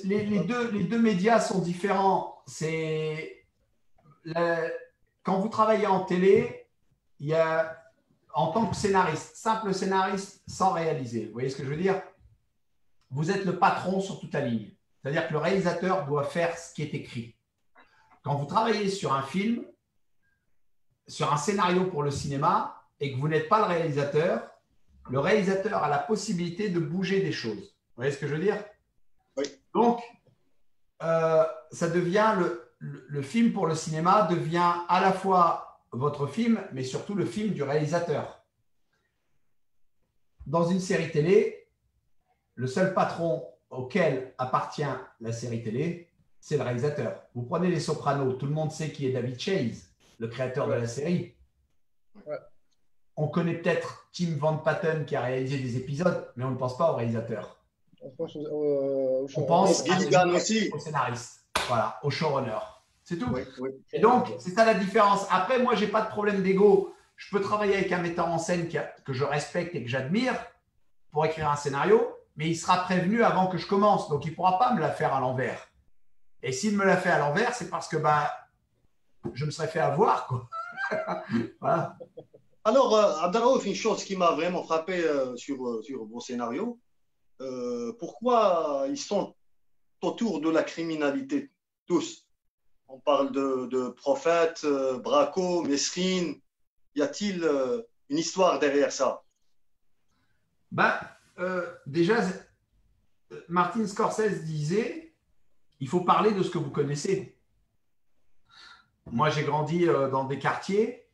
Les deux médias sont différents. Quand vous travaillez en télé, il y a, en tant que scénariste, simple scénariste sans réaliser. Vous voyez ce que je veux dire? vous êtes le patron sur toute la ligne. C'est-à-dire que le réalisateur doit faire ce qui est écrit. Quand vous travaillez sur un film, sur un scénario pour le cinéma, et que vous n'êtes pas le réalisateur a la possibilité de bouger des choses. Vous voyez ce que je veux dire? Oui. Donc, ça devient le film pour le cinéma devient à la fois votre film, mais surtout le film du réalisateur. Dans une série télé, le seul patron auquel appartient la série télé, c'est le réalisateur. Vous prenez Les Sopranos, tout le monde sait qui est David Chase, le créateur de la série. Ouais. On connaît peut-être Tim Van Patten qui a réalisé des épisodes, mais on ne pense pas au réalisateur. On pense On pense Gilligan aussi. au scénariste, voilà, au showrunner. C'est tout. Oui, oui. Et donc, c'est ça la différence. Après, moi, je n'ai pas de problème d'ego. Je peux travailler avec un metteur en scène que je respecte et que j'admire pour écrire un scénario, mais il sera prévenu avant que je commence. Donc, il ne pourra pas me la faire à l'envers. Et s'il me la fait à l'envers, c'est parce que je me serais fait avoir, quoi. Voilà. Alors, Abdelraouf, une chose qui m'a vraiment frappé sur vos scénarios, pourquoi ils sont autour de la criminalité tous? On parle de Prophète, Braco, Mesrine. Y a-t-il une histoire derrière ça? Déjà, Martin Scorsese disait, il faut parler de ce que vous connaissez. Moi, j'ai grandi dans des quartiers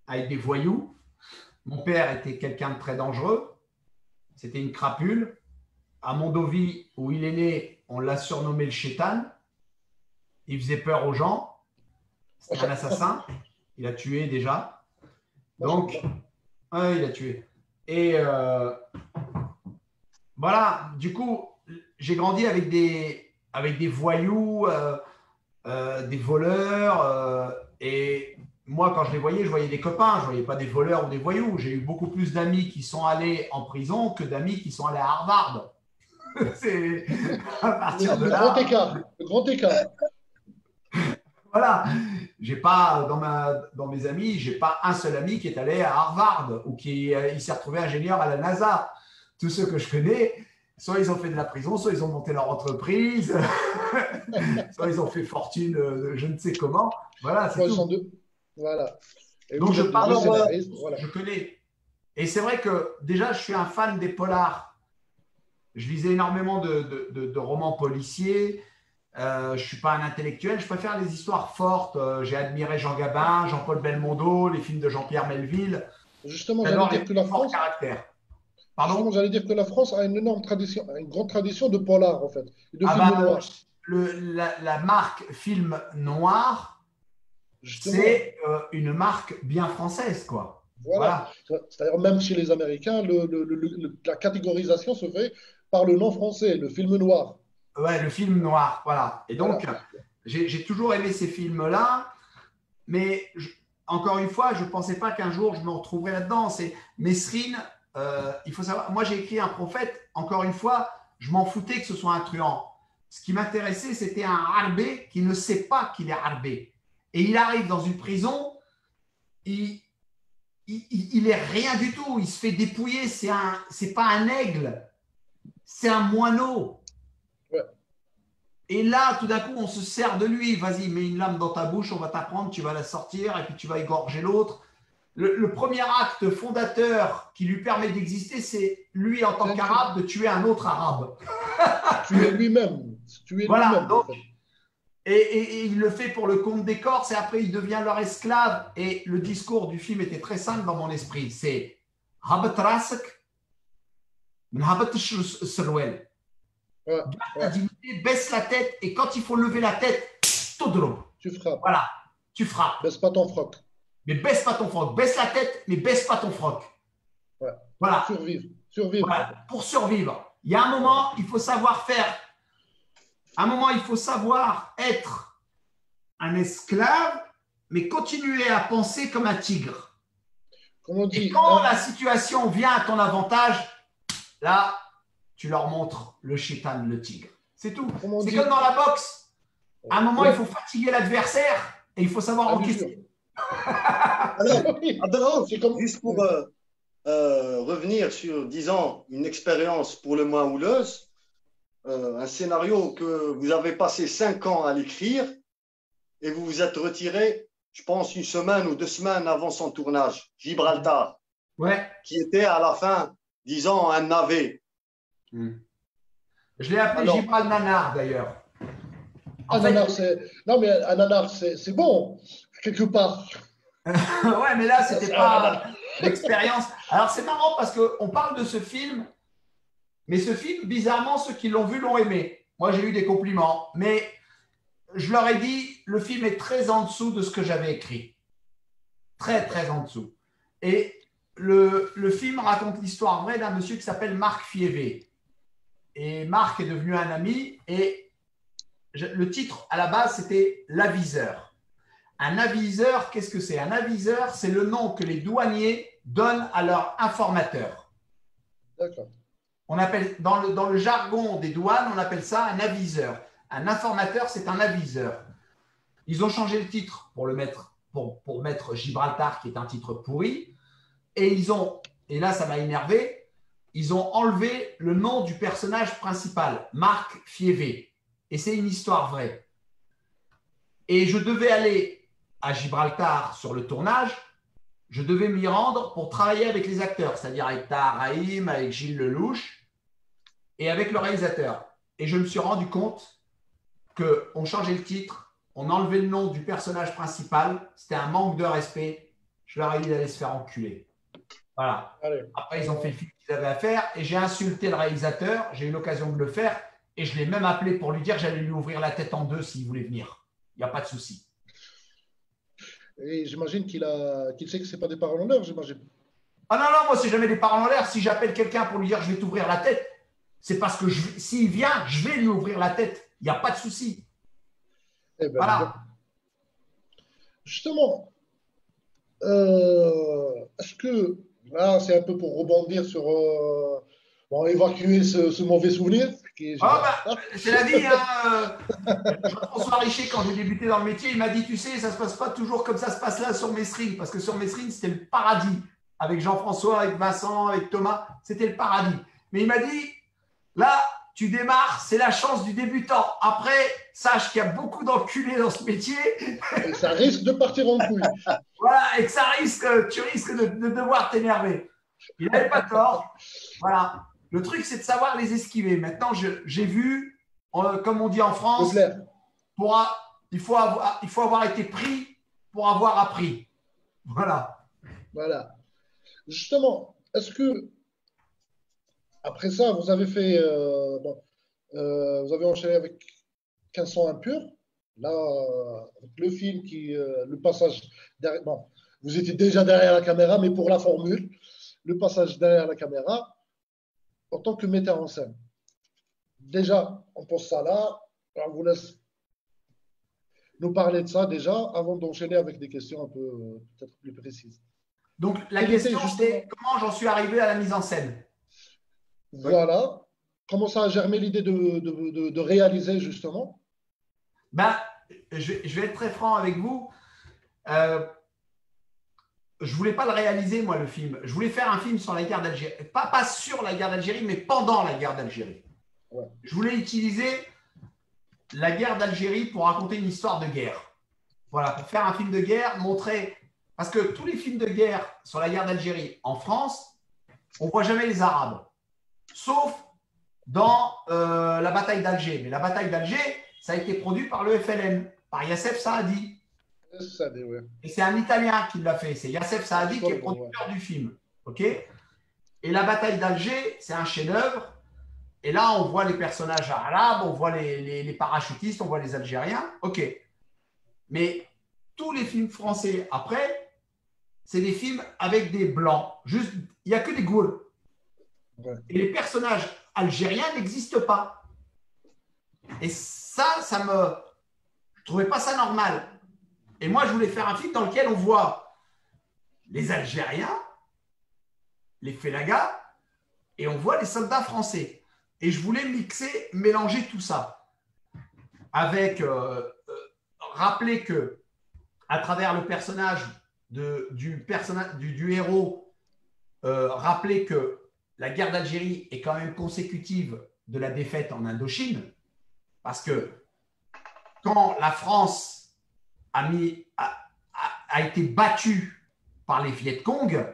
avec des voyous. Mon père était quelqu'un de très dangereux. C'était une crapule. À Mondovi, où il est né, on l'a surnommé le Chétan. Il faisait peur aux gens. C'était un assassin. Il a tué déjà. Donc, il a tué. Et voilà, du coup, j'ai grandi avec des voyous, des voleurs. Et moi, quand je les voyais, je voyais des copains. Je ne voyais pas des voleurs ou des voyous. J'ai eu beaucoup plus d'amis qui sont allés en prison que d'amis qui sont allés à Harvard. C'est à partir de là. Le grand écart. Voilà. J'ai pas dans mes amis, j'ai pas un seul ami qui est allé à Harvard ou il s'est retrouvé ingénieur à la NASA. Tous ceux que je connais, soit ils ont fait de la prison, soit ils ont monté leur entreprise, soit ils ont fait fortune je ne sais comment. Voilà, c'est tout. Voilà. Et donc je parle, voilà. Je connais. Et c'est vrai que déjà, je suis un fan des polars. Je lisais énormément de romans policiers. Je ne suis pas un intellectuel. Je préfère les histoires fortes. J'ai admiré Jean Gabin, Jean-Paul Belmondo, les films de Jean-Pierre Melville. Justement, j'allais dire que la France. Pardon ? J'allais dire que la France a une énorme tradition, une grande tradition de polar, en fait, de films noirs. La marque film noir, c'est une marque bien française, quoi. Voilà. C'est-à-dire, même chez les Américains, la catégorisation se fait par le nom français, le film noir. Ouais, le film noir, voilà. Et donc, j'ai toujours aimé ces films-là, mais encore une fois, je ne pensais pas qu'un jour je me retrouverais là-dedans. C'est Mesrine, il faut savoir, moi j'ai écrit un prophète, encore une fois, je m'en foutais que ce soit un truand. Ce qui m'intéressait, c'était un harbé qui ne sait pas qu'il est harbé. Et il arrive dans une prison, il est rien du tout, il se fait dépouiller, c'est pas un aigle, c'est un moineau. Ouais. Et là, tout d'un coup, on se sert de lui. Vas-y, mets une lame dans ta bouche, on va t'apprendre, tu vas la sortir et puis tu vas égorger l'autre. Le premier acte fondateur qui lui permet d'exister, c'est lui, en tant qu'arabe, de tuer un autre arabe. Tuer lui-même. Voilà, donc, et il le fait pour le compte des Corses et après, il devient leur esclave. Et le discours du film était très simple dans mon esprit. C'est « Habat rasak, men habat serwel ». Garde ta dignité, baisse la tête et quand il faut lever la tête, tu frappes. Voilà, tu frappes. Baisse pas ton froc. Mais baisse pas ton froc. Baisse la tête, mais baisse pas ton froc. Ouais. Voilà. Survivre. Voilà. Pour survivre. Il y a un moment, il faut savoir faire. À un moment, il faut savoir être un esclave, mais continuer à penser comme un tigre. Comme on dit, et quand la situation vient à ton avantage, là, tu leur montres le chétan, le tigre. C'est tout. C'est comme dans la boxe. À un moment, il faut fatiguer l'adversaire et il faut savoir encaisser. Alors, juste pour revenir sur, disons, une expérience pour le moins houleuse, un scénario que vous avez passé 5 ans à l'écrire et vous vous êtes retiré, je pense, 1 semaine ou 2 semaines avant son tournage, Gibraltar, qui était à la fin, disons, un navet. Je l'ai appelé Gibraltar d'ailleurs. Non, mais ananar, c'est bon, quelque part. Ouais, mais là, c'était pas l'expérience. Alors, c'est marrant parce qu'on parle de ce film, mais ce film, bizarrement, ceux qui l'ont vu l'ont aimé. Moi, j'ai eu des compliments, mais je leur ai dit, le film est très en dessous de ce que j'avais écrit. Très, très en dessous. Et le film raconte l'histoire vraie d'un monsieur qui s'appelle Marc Fievé. Et Marc est devenu un ami et le titre à la base, c'était L'aviseur. Un aviseur, qu'est-ce que c'est? Un aviseur, c'est le nom que les douaniers donnent à leurs informateurs. D'accord. On appelle, dans le jargon des douanes, on appelle ça un aviseur. Un informateur, c'est un aviseur. Ils ont changé le titre pour mettre Gibraltar, qui est un titre pourri. Et là, ça m'a énervé, ils ont enlevé le nom du personnage principal, Marc Fievé. Et c'est une histoire vraie. Et je devais aller à Gibraltar sur le tournage, je devais m'y rendre pour travailler avec les acteurs, c'est-à-dire avec Tahar Rahim, avec Gilles Lelouch et avec le réalisateur. Et je me suis rendu compte qu'on changeait le titre, on enlevait le nom du personnage principal, c'était un manque de respect. Je leur ai dit d'aller se faire enculer. Voilà. Allez. Après, ils ont fait le film qu'ils avaient à faire et j'ai insulté le réalisateur, j'ai eu l'occasion de le faire et je l'ai même appelé pour lui dire que j'allais lui ouvrir la tête en deux s'il voulait venir. Il n'y a pas de souci. Et j'imagine qu'il sait que ce n'est pas des paroles en l'air, j'imagine. Ah non, moi, c'est jamais des paroles en l'air. Si j'appelle quelqu'un pour lui dire je vais t'ouvrir la tête, c'est parce que s'il vient, je vais lui ouvrir la tête. Il n'y a pas de souci. Eh ben, voilà. Justement, est-ce que, là, c'est un peu pour rebondir sur, évacuer ce mauvais souvenir c'est la vie. Jean-François Richer, quand j'ai débuté dans le métier, il m'a dit, tu sais, ça ne se passe pas toujours comme ça se passe là sur Mesrine, parce que sur Mesrine, c'était le paradis. Avec Jean-François, avec Vincent, avec Thomas, c'était le paradis. Mais il m'a dit, là, tu démarres, c'est la chance du débutant. Après, sache qu'il y a beaucoup d'enculés dans ce métier. Et ça risque de partir en couille. Voilà, et que tu risques de devoir t'énerver. Il n'avait pas tort. Voilà. Le truc, c'est de savoir les esquiver. Maintenant, j'ai vu, comme on dit en France, il faut avoir été pris pour avoir appris. Voilà. Voilà. Justement, est-ce que, après ça, vous avez fait, vous avez enchaîné avec 1500 impurs. Là, avec le film le passage derrière, bon, vous étiez déjà derrière la caméra, mais pour la formule, le passage derrière la caméra, en tant que metteur en scène. Déjà, on pose ça là, on vous laisse nous parler de ça déjà, avant d'enchaîner avec des questions un peu peut-être plus précises. Donc, la question, c'est comment j'en suis arrivé à la mise en scène. Voilà. Comment ça a germé l'idée de réaliser, justement? Je vais être très franc avec vous. Je ne voulais pas le réaliser, moi, le film. Je voulais faire un film sur la guerre d'Algérie. Pas sur la guerre d'Algérie, mais pendant la guerre d'Algérie. Ouais. Je voulais utiliser la guerre d'Algérie pour raconter une histoire de guerre. Voilà, pour faire un film de guerre, montrer… Parce que tous les films de guerre sur la guerre d'Algérie en France, on ne voit jamais les Arabes. Sauf dans la bataille d'Alger. Mais la bataille d'Alger, ça a été produit par le FLN, par Youssef Saadi. Ouais. Et c'est un Italien qui l'a fait. C'est Youssef Saadi qui est producteur du film. Okay, et la bataille d'Alger, c'est un chef-d'œuvre. Et là, on voit les personnages arabes, on voit les parachutistes, on voit les Algériens. OK. Mais tous les films français après, c'est des films avec des blancs. Juste, il n'y a que des Gaules. Ouais. Et les personnages algériens n'existent pas. Et ça me… Je ne trouvais pas ça normal. Et moi, je voulais faire un film dans lequel on voit les Algériens, les Félagas, et on voit les soldats français. Et je voulais mélanger tout ça. Avec, rappeler que, à travers le personnage du héros, rappeler que la guerre d'Algérie est quand même consécutive de la défaite en Indochine, parce que quand la France a été battue par les Viet Cong,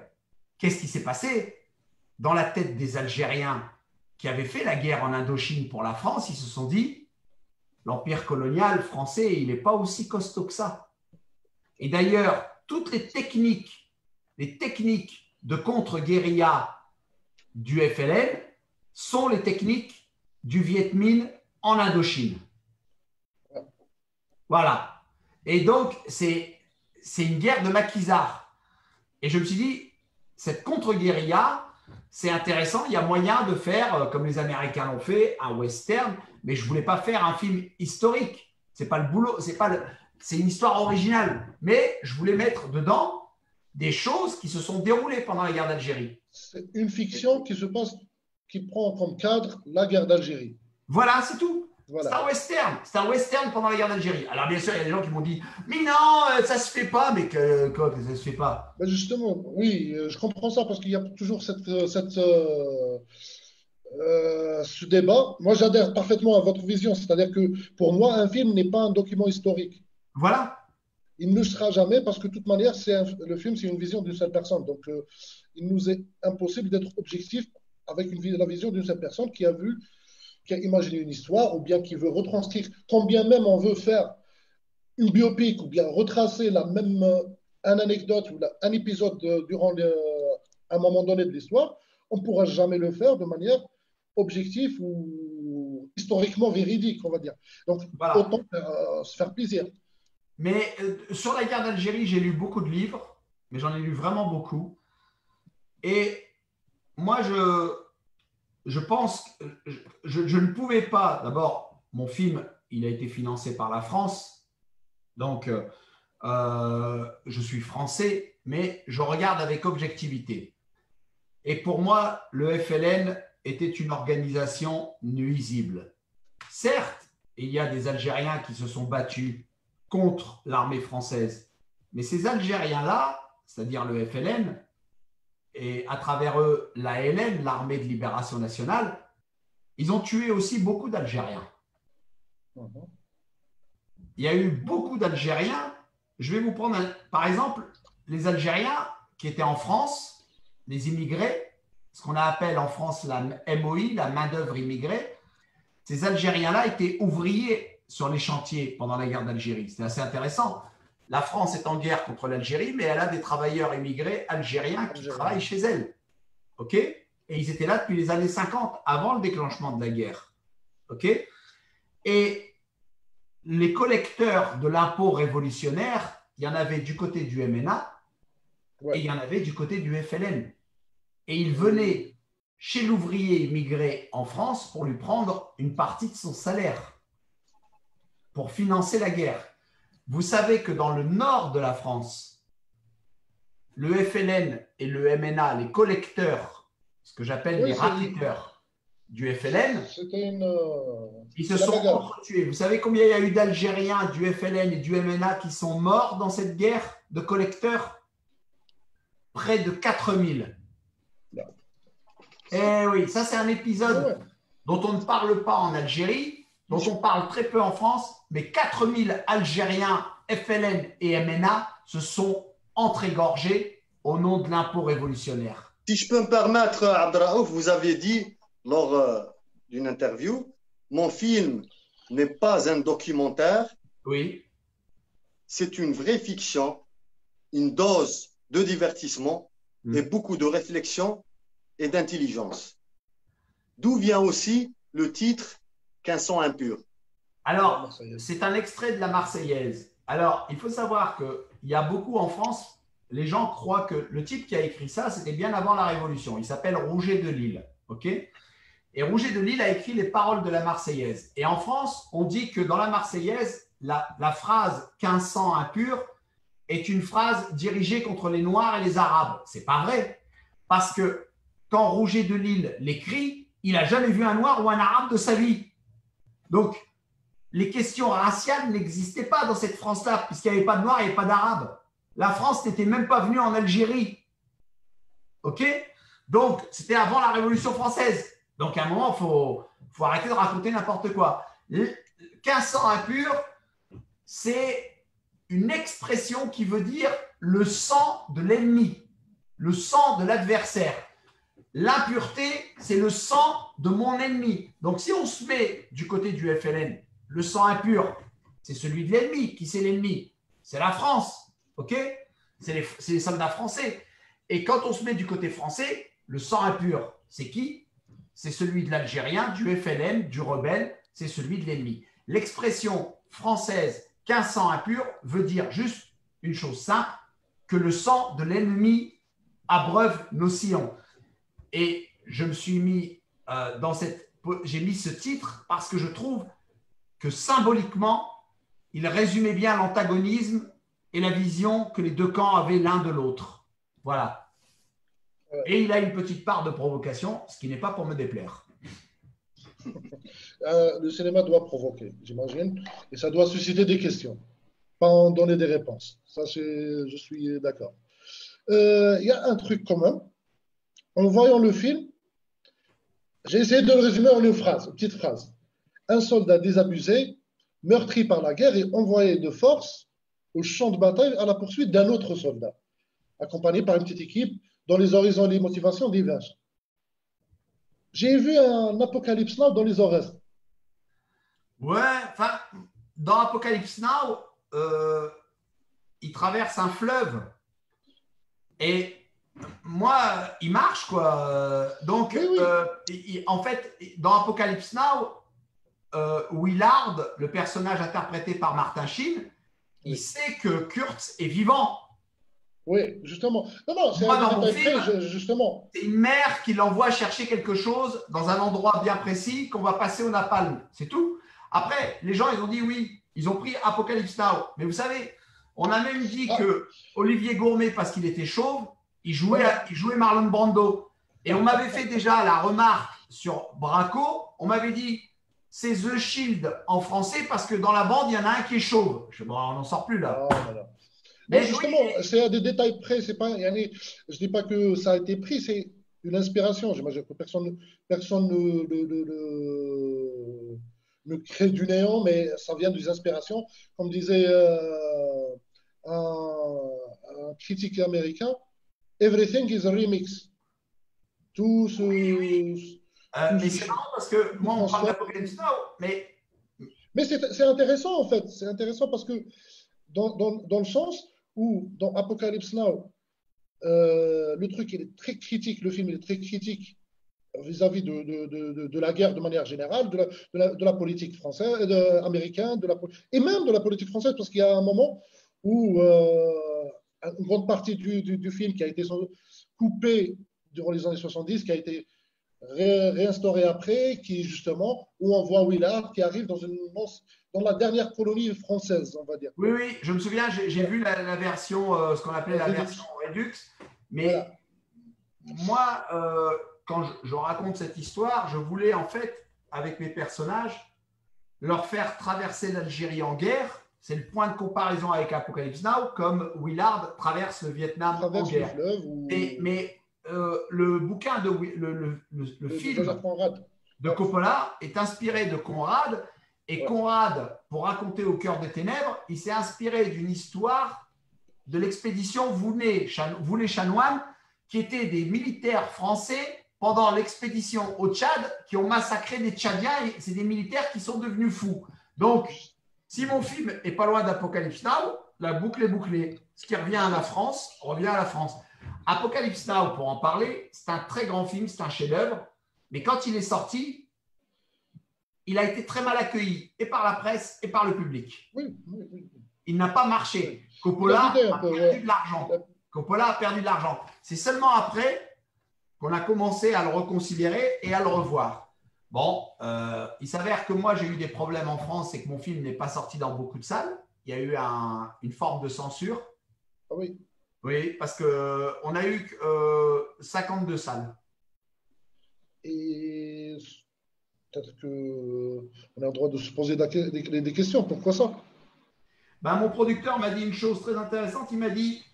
qu'est-ce qui s'est passé? Dans la tête des Algériens qui avaient fait la guerre en Indochine pour la France, ils se sont dit, l'empire colonial français, il n'est pas aussi costaud que ça. Et d'ailleurs, toutes les techniques de contre-guérilla du FLN sont les techniques du Viet Minh en Indochine. Voilà. Et donc, c'est une guerre de maquisards. Et je me suis dit, cette contre-guérilla, c'est intéressant, il y a moyen de faire, comme les Américains l'ont fait, un western, mais je ne voulais pas faire un film historique. Ce n'est pas le boulot, c'est une histoire originale. Mais je voulais mettre dedans des choses qui se sont déroulées pendant la guerre d'Algérie. C'est une fiction qui se passe, qui prend comme cadre la guerre d'Algérie. Voilà, c'est tout. Voilà. C'est un western pendant la guerre d'Algérie. Alors bien sûr, il y a des gens qui m'ont dit « Mais non, ça se fait pas !» Mais quoi que ça se fait pas? Ben justement, oui, je comprends ça parce qu'il y a toujours ce débat. Moi, j'adhère parfaitement à votre vision. C'est-à-dire que pour moi, un film n'est pas un document historique. Voilà. Il ne le sera jamais parce que de toute manière, le film, c'est une vision d'une seule personne. Donc, il nous est impossible d'être objectif avec la vision d'une seule personne qui a imaginé une histoire ou bien qui veut retranscrire. Quand bien même on veut faire une biopic ou bien retracer une anecdote ou un épisode durant un moment donné de l'histoire, on ne pourra jamais le faire de manière objective ou historiquement véridique, on va dire. Donc, voilà. Autant se faire plaisir. Mais sur la guerre d'Algérie, j'ai lu beaucoup de livres, mais j'en ai lu vraiment beaucoup. Et moi, je pense que je ne pouvais pas. D'abord, mon film, il a été financé par la France. Donc, je suis français, mais je regarde avec objectivité. Et pour moi, le FLN était une organisation nuisible. Certes, il y a des Algériens qui se sont battus contre l'armée française. Mais ces Algériens-là, c'est-à-dire le FLN, et à travers eux, l'ALN, l'armée de libération nationale, ils ont tué aussi beaucoup d'Algériens. Il y a eu beaucoup d'Algériens. Je vais vous prendre, par exemple, les Algériens qui étaient en France, les immigrés, ce qu'on appelle en France la MOI, la main-d'œuvre immigrée. Ces Algériens-là étaient ouvriers sur les chantiers pendant la guerre d'Algérie. C'est assez intéressant. La France est en guerre contre l'Algérie, mais elle a des travailleurs immigrés algériens qui travaillent chez elle. OK ? Et ils étaient là depuis les années 50, avant le déclenchement de la guerre. OK ? Et les collecteurs de l'impôt révolutionnaire, il y en avait du côté du MNA et il y en avait du côté du FLN. Et ils venaient chez l'ouvrier immigré en France pour lui prendre une partie de son salaire pour financer la guerre. Vous savez que dans le nord de la France, le FLN et le MNA, les collecteurs, ce que j'appelle les racketteurs du FLN, ils se sont entretués. Vous savez combien il y a eu d'Algériens du FLN et du MNA qui sont morts dans cette guerre de collecteurs? Près de 4000. Eh oui, ça c'est un épisode dont on ne parle pas en Algérie, dont on parle très peu en France, mais 4000 Algériens FLN et MNA se sont entrégorgés au nom de l'impôt révolutionnaire. Si je peux me permettre, Abdraouf, vous avez dit lors d'une interview, mon film n'est pas un documentaire. Oui. C'est une vraie fiction, une dose de divertissement et beaucoup de réflexion et d'intelligence. D'où vient aussi le titre Qu'un sang impur. Alors, c'est un extrait de la Marseillaise. Alors, il faut savoir qu'il y a beaucoup en France, les gens croient que le type qui a écrit ça, c'était bien avant la Révolution. Il s'appelle Rouget de Lille. OK ? Et Rouget de Lille a écrit les paroles de la Marseillaise. Et en France, on dit que dans la Marseillaise, la phrase « Qu'un sang impur » est une phrase dirigée contre les Noirs et les Arabes. Ce n'est pas vrai. Parce que quand Rouget de Lille l'écrit, il n'a jamais vu un Noir ou un Arabe de sa vie. Donc, les questions raciales n'existaient pas dans cette France-là, puisqu'il n'y avait pas de Noirs, il n'y avait pas d'Arabes. La France n'était même pas venue en Algérie. OK ? Donc, c'était avant la Révolution française. Donc, à un moment, faut arrêter de raconter n'importe quoi. 1500 impur, c'est une expression qui veut dire le sang de l'ennemi, le sang de l'adversaire. L'impureté, c'est le sang de mon ennemi. Donc, si on se met du côté du FLN, le sang impur, c'est celui de l'ennemi. Qui c'est l'ennemi? C'est la France, ok? C'est les soldats français. Et quand on se met du côté français, le sang impur, c'est qui? C'est celui de l'Algérien, du FLN, du rebelle, c'est celui de l'ennemi. L'expression française qu'un sang impur veut dire juste une chose simple, que le sang de l'ennemi abreuve nos sillons. Et je me suis mis j'ai mis ce titre parce que je trouve que symboliquement, il résumait bien l'antagonisme et la vision que les deux camps avaient l'un de l'autre. Voilà. Et il a une petite part de provocation, ce qui n'est pas pour me déplaire. Le cinéma doit provoquer, j'imagine, et ça doit susciter des questions, pas en donner des réponses. Ça, je suis d'accord. Il y a un truc commun. En voyant le film, j'ai essayé de le résumer en une petite phrase. Un soldat désabusé, meurtri par la guerre et envoyé de force au champ de bataille à la poursuite d'un autre soldat, accompagné par une petite équipe dont les horizons et les motivations divergent. J'ai vu un Apocalypse Now dans les horaires. Ouais, enfin, dans Apocalypse Now, il traverse un fleuve et moi, il marche, quoi. Donc, oui. En fait, dans Apocalypse Now, Willard, le personnage interprété par Martin Sheen, il sait que Kurtz est vivant. Oui, justement. Non, c'est moi, un dans mon film, justement. C'est une mère qui l'envoie chercher quelque chose dans un endroit bien précis qu'on va passer au napalm. C'est tout. Après, les gens, ils ont dit oui, ils ont pris Apocalypse Now. Mais vous savez, on a même dit que Olivier Gourmet, parce qu'il était chauve, il jouait Marlon Brando. Et on m'avait fait déjà la remarque sur Braco. On m'avait dit, c'est The Shield en français parce que dans la bande, il y en a un qui est chauve. Je dis, bon, on n'en sort plus là. Mais justement, c'est à des détails près. C'est pas, je ne dis pas que ça a été pris, c'est une inspiration. J'imagine que personne ne crée du néant, mais ça vient des inspirations. Comme disait un critique américain, everything is a remix. Tout ce. Mais c'est marrant parce que moi, on parle d'Apocalypse Now, mais. Mais c'est intéressant en fait. C'est intéressant parce que dans le sens où dans Apocalypse Now, le truc il est très critique, le film il est très critique vis-à-vis de la guerre de manière générale, de la politique française, américaine, et même de la politique française, parce qu'il y a un moment où une grande partie du film qui a été coupée durant les années 70, qui a été réinstauré après, qui justement, où on voit Willard qui arrive dans la dernière colonie française, on va dire. Oui, je me souviens, j'ai vu la version, ce qu'on appelait la version Redux, mais voilà. Moi, quand je raconte cette histoire, je voulais en fait, avec mes personnages, leur faire traverser l'Algérie en guerre. C'est le point de comparaison avec Apocalypse Now, comme Willard traverse le Vietnam en guerre. Mais le bouquin le film de Coppola est inspiré de Conrad. Et Conrad, pour raconter Au cœur des ténèbres, il s'est inspiré d'une histoire de l'expédition Voulet-Chanoine, qui étaient des militaires français pendant l'expédition au Tchad, qui ont massacré des Tchadiens. Et c'est des militaires qui sont devenus fous. Donc, si mon film est pas loin d'Apocalypse Now, la boucle est bouclée. Ce qui revient à la France, revient à la France. Apocalypse Now, pour en parler, c'est un très grand film, c'est un chef-d'œuvre. Mais quand il est sorti, il a été très mal accueilli, et par la presse, et par le public. Oui. Il n'a pas marché. Coppola a perdu de l'argent. Coppola a perdu de l'argent. C'est seulement après qu'on a commencé à le reconsidérer et à le revoir. Bon, il s'avère que moi, j'ai eu des problèmes en France et que mon film n'est pas sorti dans beaucoup de salles. Il y a eu une forme de censure. Ah oui. Oui, parce qu'on a eu 52 salles. Et peut-être qu'on a le droit de se poser des questions. Pourquoi ça? Mon producteur m'a dit une chose très intéressante. Il m'a dit,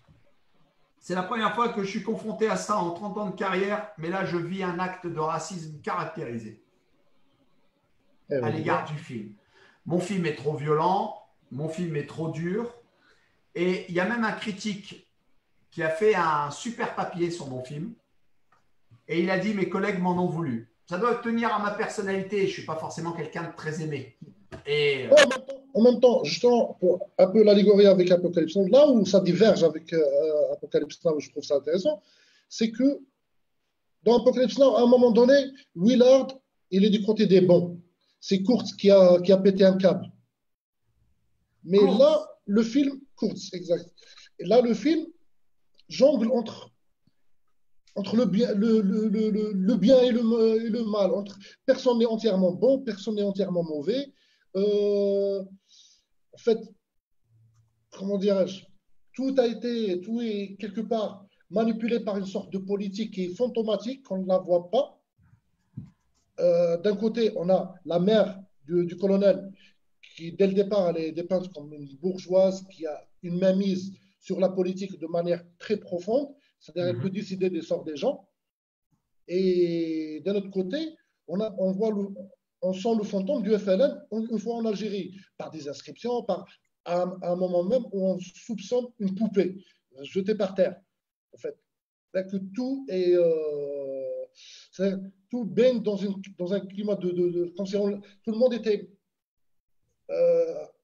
c'est la première fois que je suis confronté à ça en 30 ans de carrière, mais là, je vis un acte de racisme caractérisé. à l'égard du film. Mon film est trop violent, mon film est trop dur. Et il y a même un critique qui a fait un super papier sur mon film. Et il a dit, mes collègues m'en ont voulu. Ça doit tenir à ma personnalité. Je ne suis pas forcément quelqu'un de très aimé. Et En même temps, justement, pour un peu l'allégorie avec Apocalypse Now, là où ça diverge avec Apocalypse Now, je trouve ça intéressant, c'est que dans Apocalypse Now, à un moment donné, Willard, il est du côté des bons. C'est Kurtz qui a pété un câble. Mais Kurtz. là, le film, Kurtz, exact. Et là, le film jongle entre le bien et le mal. Personne n'est entièrement bon, personne n'est entièrement mauvais. En fait, comment dirais-je, tout est quelque part manipulé par une sorte de politique qui est fantomatique, qu'on ne la voit pas. D'un côté, on a la mère du colonel qui, dès le départ, elle est dépeinte comme une bourgeoise qui a une mainmise sur la politique de manière très profonde, c'est-à-dire elle peut décider des sorts des gens. Et d'un autre côté, on sent le fantôme du FLN une fois en Algérie, par des inscriptions, à un moment même où on soupçonne une poupée jetée par terre. En fait, que tout est tout baigne dans un climat comme si tout le monde était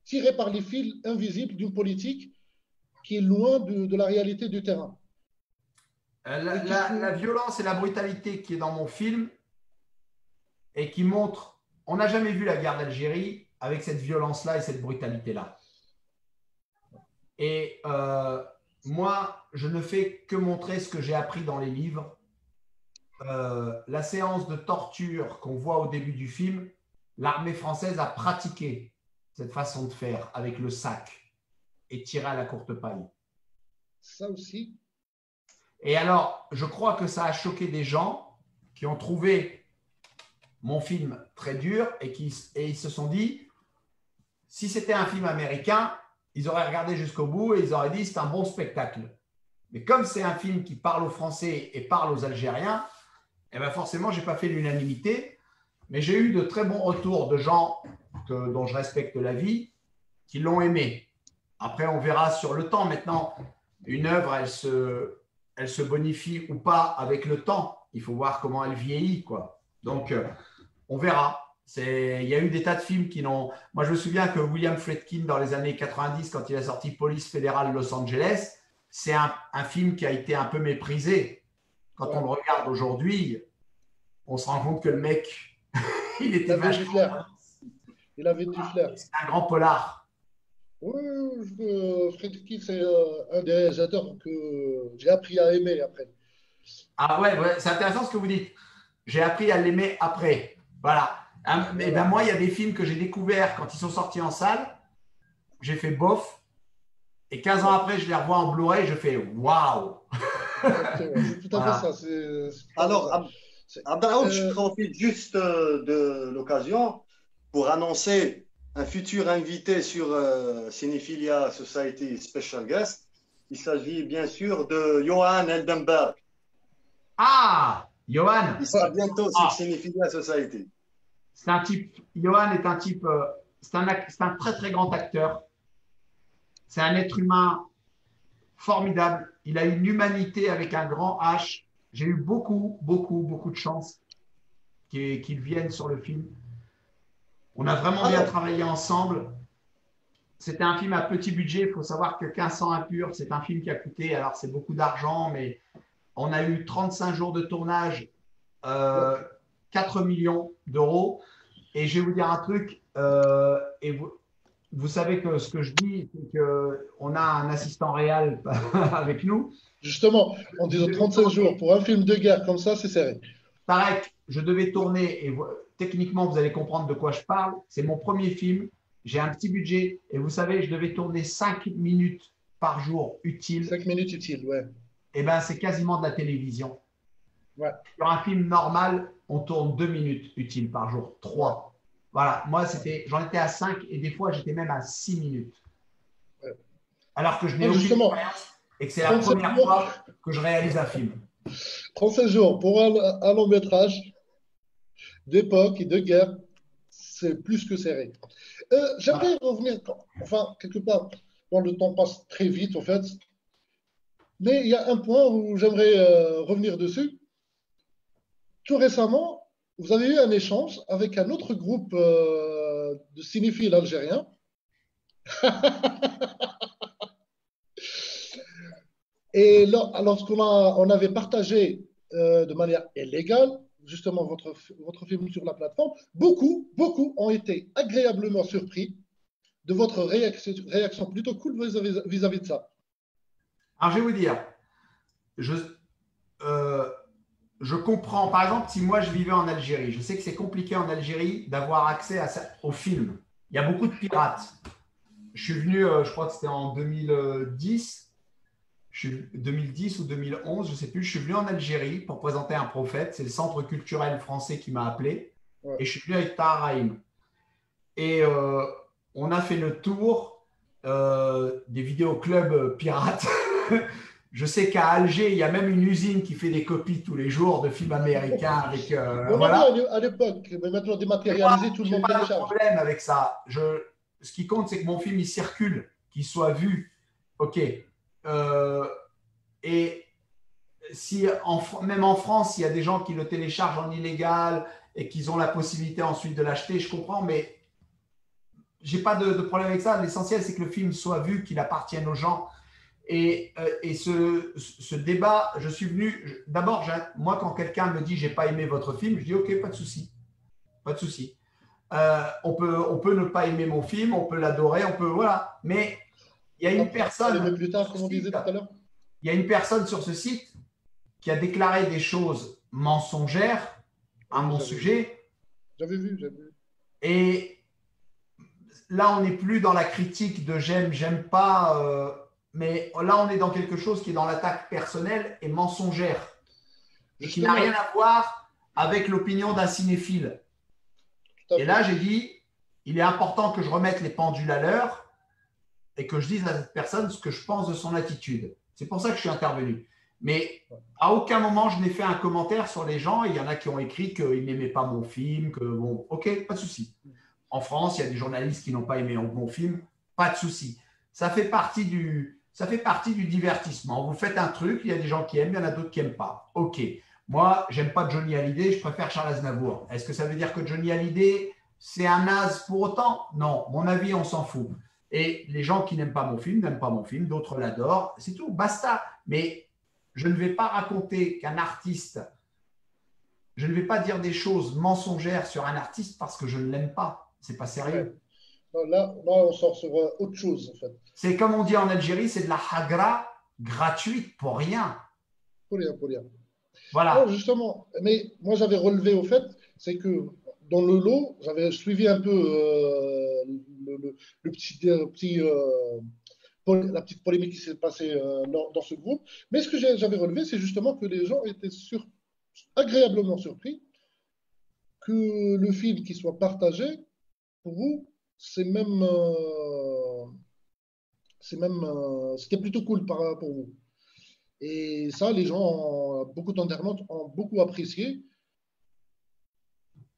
tiré par les fils invisibles d'une politique qui est loin de la réalité du terrain. La violence et la brutalité qui est dans mon film et qui montre, on n'a jamais vu la guerre d'Algérie avec cette violence-là et cette brutalité-là. Et moi, je ne fais que montrer ce que j'ai appris dans les livres. La séance de torture qu'on voit au début du film, l'armée française a pratiqué cette façon de faire avec le sac et tirer à la courte paille. Ça aussi. Et alors, je crois que ça a choqué des gens qui ont trouvé mon film très dur et ils se sont dit, si c'était un film américain, ils auraient regardé jusqu'au bout et ils auraient dit c'est un bon spectacle. Mais comme c'est un film qui parle aux Français et parle aux Algériens, eh ben forcément, je n'ai pas fait l'unanimité, mais j'ai eu de très bons retours de gens dont je respecte la vie qui l'ont aimé. Après, on verra sur le temps. Maintenant, une œuvre, elle se bonifie ou pas avec le temps. Il faut voir comment elle vieillit, quoi. Donc, on verra. Il y a eu des tas de films qui n'ont… Moi, je me souviens que William Friedkin, dans les années 90, quand il a sorti Police fédérale Los Angeles, c'est un film qui a été un peu méprisé. Quand on le regarde aujourd'hui, on se rend compte que le mec, il était vachement… Il avait du flair. C'est un grand polar. Oui, Friedkin, c'est un des réalisateurs que j'ai appris à aimer après. Ah ouais, c'est intéressant ce que vous dites. J'ai appris à l'aimer après. Voilà. Mais ben moi, il y a des films que j'ai découverts quand ils sont sortis en salle. J'ai fait bof. Et 15 ans après, je les revois en Blu-ray. Je fais waouh. C'est tout à fait ça. Alors, Abdelraouf, je profite juste de l'occasion pour annoncer un futur invité sur Cinephilia Society Special Guest. Il s'agit bien sûr de Johan Eldenberg. Ah, Johan. Il sera bientôt sur Cinephilia Society. C'est un type, Johan est un type, c'est un très très grand acteur. C'est un être humain formidable. Il a une humanité avec un grand H. J'ai eu beaucoup de chance qu'il vienne sur le film. On a vraiment bien travaillé ensemble. C'était un film à petit budget. Il faut savoir que 1500 impurs, c'est un film qui a coûté, alors c'est beaucoup d'argent, mais on a eu 35 jours de tournage, 4 millions d'euros. Et je vais vous dire un truc, et vous savez que ce que je dis, c'est qu'on a un assistant réel avec nous. Justement, on dit 35 jours pour un film de guerre comme ça, c'est serré. Tarek, je devais tourner, et techniquement, vous allez comprendre de quoi je parle. C'est mon premier film. J'ai un petit budget, et vous savez, je devais tourner 5 minutes par jour utiles. 5 minutes utiles, ouais. Eh bien, c'est quasiment de la télévision. Ouais. Sur un film normal, on tourne 2 minutes utiles par jour, 3. Voilà, moi, j'en étais à 5 et des fois, j'étais même à 6 minutes. Ouais. Alors que je n'ai aucune expérience et que c'est la première fois que je réalise un film. 35 jours pour un long métrage d'époque et de guerre, c'est plus que serré. J'aimerais revenir, enfin, quelque part, bon, le temps passe très vite, en fait, mais il y a un point où j'aimerais revenir dessus. Tout récemment, vous avez eu un échange avec un autre groupe de cinéphiles algériens. Et lorsqu'on avait partagé de manière illégale justement votre film sur la plateforme, beaucoup ont été agréablement surpris de votre réaction plutôt cool vis-à-vis de ça. Alors, je vais vous dire, je comprends. Par exemple, si moi je vivais en Algérie, je sais que c'est compliqué en Algérie d'avoir accès aux films. Il y a beaucoup de pirates. Je suis venu, je crois que c'était en 2010. 2010 ou 2011, je ne sais plus, je suis venu en Algérie pour présenter un prophète. C'est le centre culturel français qui m'a appelé. Ouais. Et je suis venu avec Tahar Rahim. Et on a fait le tour des vidéoclubs pirates. Je sais qu'à Alger, il y a même une usine qui fait des copies tous les jours de films américains. Avec, voilà. À l'époque, mais maintenant dématérialisé, tout le monde télécharge. Pas de problème avec ça. Ce qui compte, c'est que mon film il circule, qu'il soit vu. OK. Et si même en France, il y a des gens qui le téléchargent en illégal et qu'ils ont la possibilité ensuite de l'acheter, je comprends, mais je n'ai pas de problème avec ça. L'essentiel, c'est que le film soit vu, qu'il appartienne aux gens. Et ce débat, je suis venu… D'abord, moi, quand quelqu'un me dit « j'ai pas aimé votre film », je dis « ok, pas de souci. Pas de souci. On peut ne pas aimer mon film, on peut l'adorer, on peut… Voilà. Mais… il y a une personne… plus tard, comme on disait tout à l'heure. Il y a une personne sur ce site qui a déclaré des choses mensongères à mon sujet. J'avais vu. Et là, on n'est plus dans la critique de j'aime pas… mais là, on est dans quelque chose qui est dans l'attaque personnelle et mensongère. Et qui n'a rien à voir avec l'opinion d'un cinéphile. Et là, j'ai dit, il est important que je remette les pendules à l'heure et que je dise à cette personne ce que je pense de son attitude. C'est pour ça que je suis intervenu. Mais à aucun moment, je n'ai fait un commentaire sur les gens. Il y en a qui ont écrit qu'ils n'aimaient pas mon film, que bon, ok, pas de souci. En France, il y a des journalistes qui n'ont pas aimé mon film, pas de souci. Ça fait partie du divertissement. Vous faites un truc, il y a des gens qui aiment, il y en a d'autres qui n'aiment pas. Ok. Moi, j'aime pas Johnny Hallyday, je préfère Charles Aznavour. Est-ce que ça veut dire que Johnny Hallyday, c'est un naze pour autant? Non, mon avis, on s'en fout. Et les gens qui n'aiment pas mon film, n'aiment pas mon film, d'autres l'adorent, c'est tout, basta. Mais je ne vais pas raconter qu'un artiste, je ne vais pas dire des choses mensongères sur un artiste parce que je ne l'aime pas. C'est pas sérieux. Là, on sort sur autre chose, en fait. C'est comme on dit en Algérie, c'est de la hagra gratuite pour rien. Pour rien. Voilà. Non, justement, mais moi, j'avais relevé au fait, c'est que dans le lot, j'avais suivi un peu la petite polémique qui s'est passée dans ce groupe. Mais ce que j'avais relevé, c'est justement que les gens étaient agréablement surpris que le film qui soit partagé, pour vous, c'était plutôt cool pour vous. Et ça, les gens, beaucoup d'internautes ont beaucoup apprécié.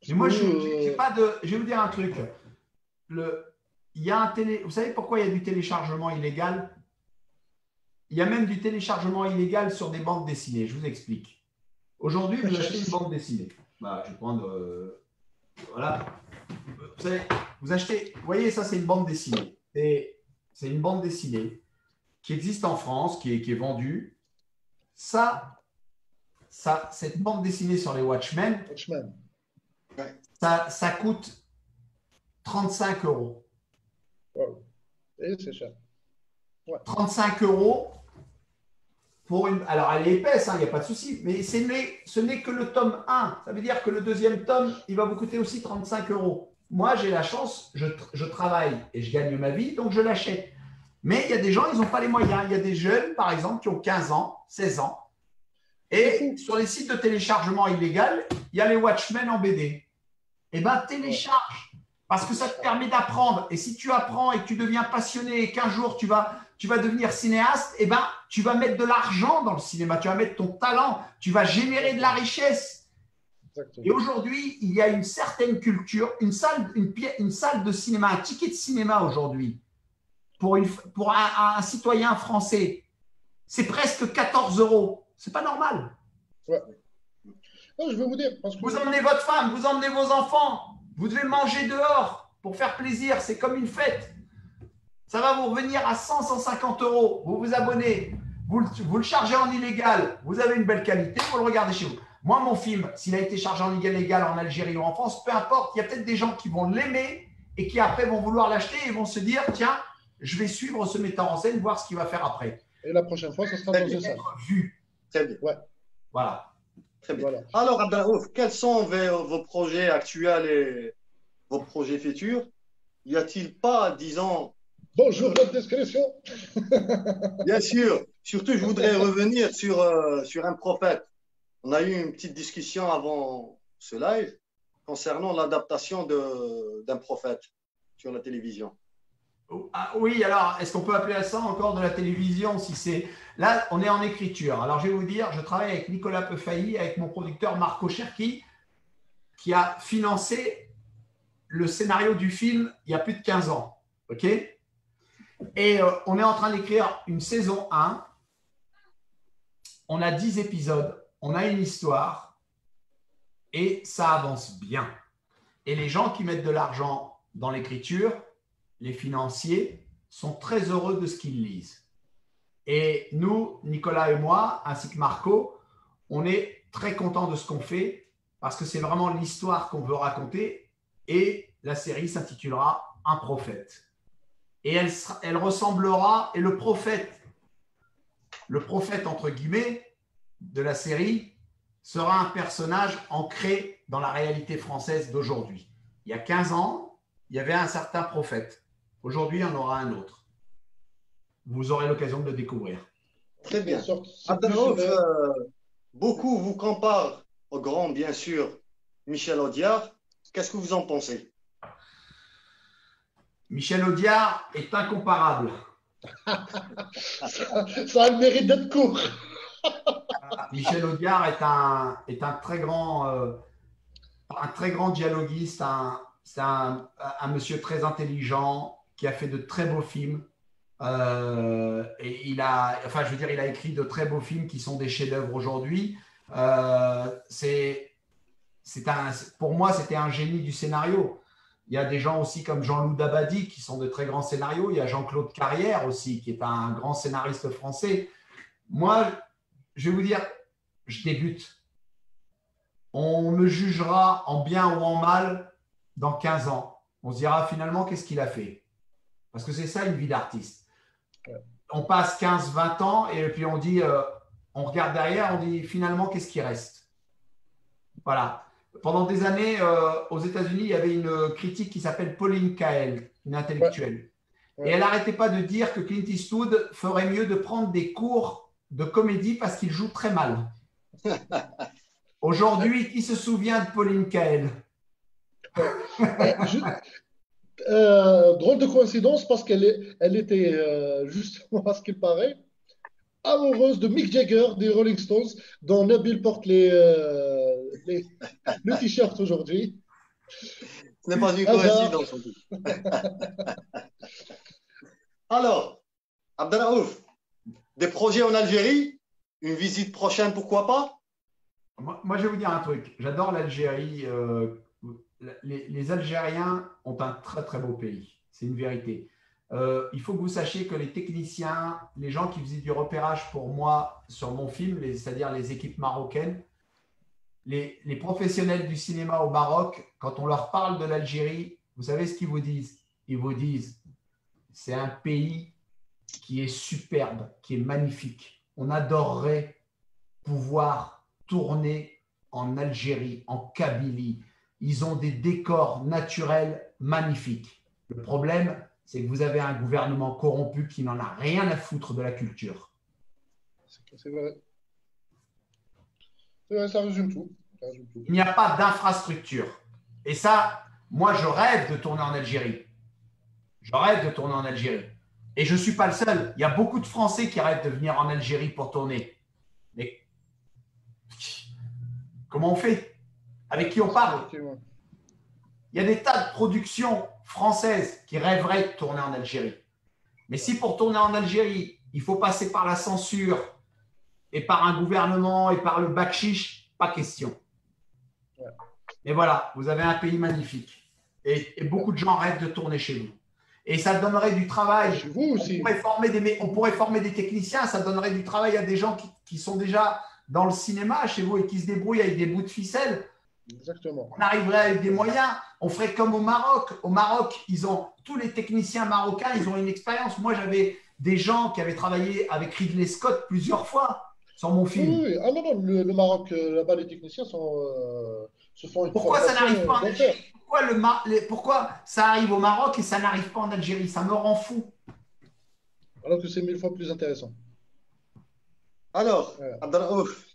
Mais moi, je vais vous dire un truc. Vous savez pourquoi il y a du téléchargement illégal? Il y a même du téléchargement illégal sur des bandes dessinées. Je vous explique. Aujourd'hui, vous achetez une bande dessinée. Je vais prendre… voilà. Vous savez, vous voyez, ça, c'est une bande dessinée. C'est une bande dessinée qui existe en France, qui est vendue. Cette bande dessinée sur les Watchmen. Ça coûte 35 €. Wow. Et c'est cher. Ouais. 35 € pour une… Alors, elle est épaisse, il n'y a pas de souci, mais ce n'est que le tome 1. Ça veut dire que le deuxième tome, il va vous coûter aussi 35 €. Moi, j'ai la chance, je travaille et je gagne ma vie, donc je l'achète. Mais il y a des gens, ils n'ont pas les moyens. Il y a des jeunes, par exemple, qui ont 15 ans, 16 ans. Et sur les sites de téléchargement illégal, il y a les Watchmen en BD. Eh bien, télécharge, parce que ça te permet d'apprendre. Et si tu apprends et que tu deviens passionné et qu'un jour tu vas devenir cinéaste, eh ben, tu vas mettre de l'argent dans le cinéma, tu vas mettre ton talent, tu vas générer de la richesse. Exactement. Et aujourd'hui, il y a une certaine culture, une salle de cinéma, un ticket de cinéma aujourd'hui, pour un citoyen français, c'est presque 14 €. C'est pas normal. Ouais. Non, je vais vous dire, parce que Vous emmenez votre femme, vous emmenez vos enfants, vous devez manger dehors pour faire plaisir, c'est comme une fête. Ça va vous revenir à 100, 150 €. Vous vous abonnez, vous le chargez en illégal, vous avez une belle qualité, vous le regardez chez vous. Moi, mon film, s'il a été chargé en illégal en Algérie ou en France, peu importe, il y a peut-être des gens qui vont l'aimer et qui après vont vouloir l'acheter et vont se dire, tiens, je vais suivre ce metteur en scène, voir ce qu'il va faire après. et la prochaine fois, ce sera dans une salle. Vu. Très bien. Ouais. Voilà. Très bien. Voilà. Alors, Abdelraouf, quels sont vos projets actuels et vos projets futurs? Y a-t-il pas, disons, Bonjour, votre discrétion. bien sûr, surtout je voudrais revenir sur un prophète. On a eu une petite discussion avant ce live concernant l'adaptation d'un prophète sur la télévision. Ah, oui, alors, est-ce qu'on peut appeler ça encore de la télévision si c'est… Là, on est en écriture. Alors, je vais vous dire, je travaille avec Nicolas Peufailly, avec mon producteur Marco Cherki, qui a financé le scénario du film il y a plus de 15 ans. OK ? Et on est en train d'écrire une saison 1. On a 10 épisodes. On a une histoire. Et ça avance bien. Et les gens qui mettent de l'argent dans l'écriture, les financiers, sont très heureux de ce qu'ils lisent. Et nous, Nicolas et moi, ainsi que Marco, on est très contents de ce qu'on fait parce que c'est vraiment l'histoire qu'on veut raconter et la série s'intitulera « Un prophète ». Et elle ressemblera, et le prophète entre guillemets de la série sera un personnage ancré dans la réalité française d'aujourd'hui. Il y a 15 ans, il y avait un certain prophète. Aujourd'hui, il y en aura un autre. Vous aurez l'occasion de le découvrir. Très bien. C'est Abdelraouf, plus- beaucoup vous comparent au grand, bien sûr, Michel Audiard. Qu'est-ce que vous en pensez? Michel Audiard est incomparable. Ça a le mérite d'être court. Michel Audiard est un très grand dialoguiste, c'est un monsieur très intelligent qui a fait de très beaux films. Et il a écrit de très beaux films qui sont des chefs-d'œuvre aujourd'hui. Pour moi, c'était un génie du scénario. Il y a des gens aussi comme Jean-Loup Dabadi qui sont de très grands scénarios. Il y a Jean-Claude Carrière aussi, qui est un grand scénariste français. Moi, je vais vous dire, je débute. On me jugera en bien ou en mal dans 15 ans. On se dira finalement qu'est-ce qu'il a fait. Parce que c'est ça une vie d'artiste. On passe 15-20 ans et puis on dit, on regarde derrière, on dit finalement qu'est-ce qui reste. Voilà. Pendant des années, aux États-Unis, il y avait une critique qui s'appelle Pauline Kael, une intellectuelle. Ouais. Et elle n'arrêtait pas de dire que Clint Eastwood ferait mieux de prendre des cours de comédie parce qu'il joue très mal. Aujourd'hui, qui se souvient de Pauline Kael? Drôle de coïncidence parce elle était, justement, à ce qu'il paraît, amoureuse de Mick Jagger des Rolling Stones, dont Nabil porte le t-shirt aujourd'hui. Ce n'est pas une coïncidence. Alors, Abdelraouf, des projets en Algérie, une visite prochaine, pourquoi pas? Moi, je vais vous dire un truc. J'adore l'Algérie. Les Algériens ont un très, très beau pays. C'est une vérité. Il faut que vous sachiez que les techniciens, les gens qui faisaient du repérage pour moi sur mon film, c'est-à-dire les équipes marocaines, les professionnels du cinéma au Maroc, quand on leur parle de l'Algérie, vous savez ce qu'ils vous disent? Ils vous disent, c'est un pays qui est superbe, qui est magnifique. On adorerait pouvoir tourner en Algérie, en Kabylie. Ils ont des décors naturels magnifiques. Le problème, c'est que vous avez un gouvernement corrompu qui n'en a rien à foutre de la culture. C'est vrai. C'est vrai, ça résume tout. Il n'y a pas d'infrastructure. Et ça, moi, je rêve de tourner en Algérie. Je rêve de tourner en Algérie. Et je ne suis pas le seul. Il y a beaucoup de Français qui rêvent de venir en Algérie pour tourner. Mais comment on fait? avec qui on parle. Effectivement. Il y a des tas de productions françaises qui rêveraient de tourner en Algérie. Mais si pour tourner en Algérie, il faut passer par la censure et par un gouvernement et par le bakchiche, pas question. Ouais. Et voilà, vous avez un pays magnifique. Et beaucoup de gens rêvent de tourner chez vous. Et ça donnerait du travail. Chez vous aussi. On pourrait former des techniciens, ça donnerait du travail à des gens qui sont déjà dans le cinéma chez vous et qui se débrouillent avec des bouts de ficelle. Exactement. On arriverait avec des moyens, on ferait comme au Maroc. Au Maroc, tous les techniciens marocains, ils ont une expérience. Moi, j'avais des gens qui avaient travaillé avec Ridley Scott plusieurs fois sur mon film. Oui, oui. Ah non, non, le Maroc, là-bas, les techniciens se font une Pourquoi ça n'arrive pas en formation Algérie? Pourquoi ça arrive au Maroc et ça n'arrive pas en Algérie? Ça me rend fou. alors que c'est 1000 fois plus intéressant. Alors, Ouais. Abdelraouf,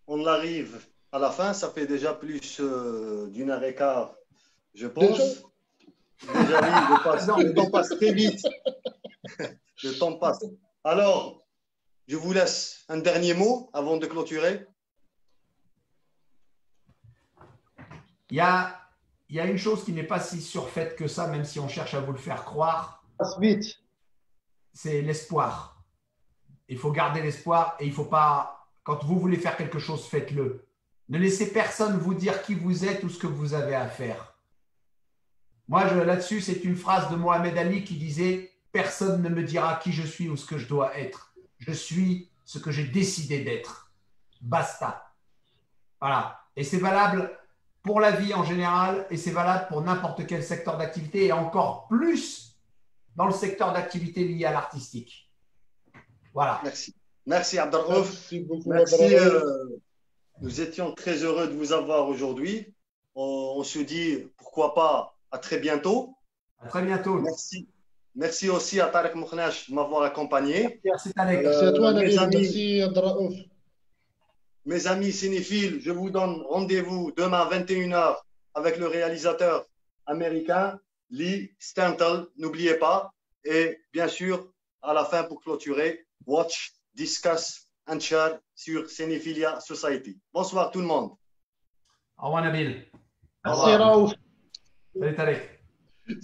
on arrive à la fin. Ça fait déjà plus d'1 heure et quart, je pense. Déjà, oui, le temps passe très vite. Le temps passe. Alors, je vous laisse un dernier mot avant de clôturer. Il y a une chose qui n'est pas si surfaite que ça, même si on cherche à vous le faire croire, Passe vite. c'est l'espoir. Il faut garder l'espoir et il ne faut pas, quand vous voulez faire quelque chose, faites-le. Ne laissez personne vous dire qui vous êtes ou ce que vous avez à faire. Moi, là-dessus, c'est une phrase de Mohamed Ali qui disait « Personne ne me dira qui je suis ou ce que je dois être. Je suis ce que j'ai décidé d'être. Basta. » Voilà. Et c'est valable pour la vie en général et c'est valable pour n'importe quel secteur d'activité et encore plus dans le secteur d'activité lié à l'artistique. Voilà. Merci. Merci, Abdelraouf. Merci beaucoup. Merci. Abdelraouf. Nous étions très heureux de vous avoir aujourd'hui. On se dit, pourquoi pas, à très bientôt. À très bientôt. Merci. Merci aussi à Tarek Mouknache de m'avoir accompagné. Merci, Tarek. Merci à toi, mes Nabil. amis. Merci, Abdelraouf. Mes amis cinéphiles, je vous donne rendez-vous demain à 21h avec le réalisateur américain Lee Stantle. N'oubliez pas. Et bien sûr, à la fin, pour clôturer, watch, discuss and share sur Cinephilia Society. Bonsoir tout le monde. Au revoir, Nabil. Merci, Raouf. Salut, Tarek. Salut.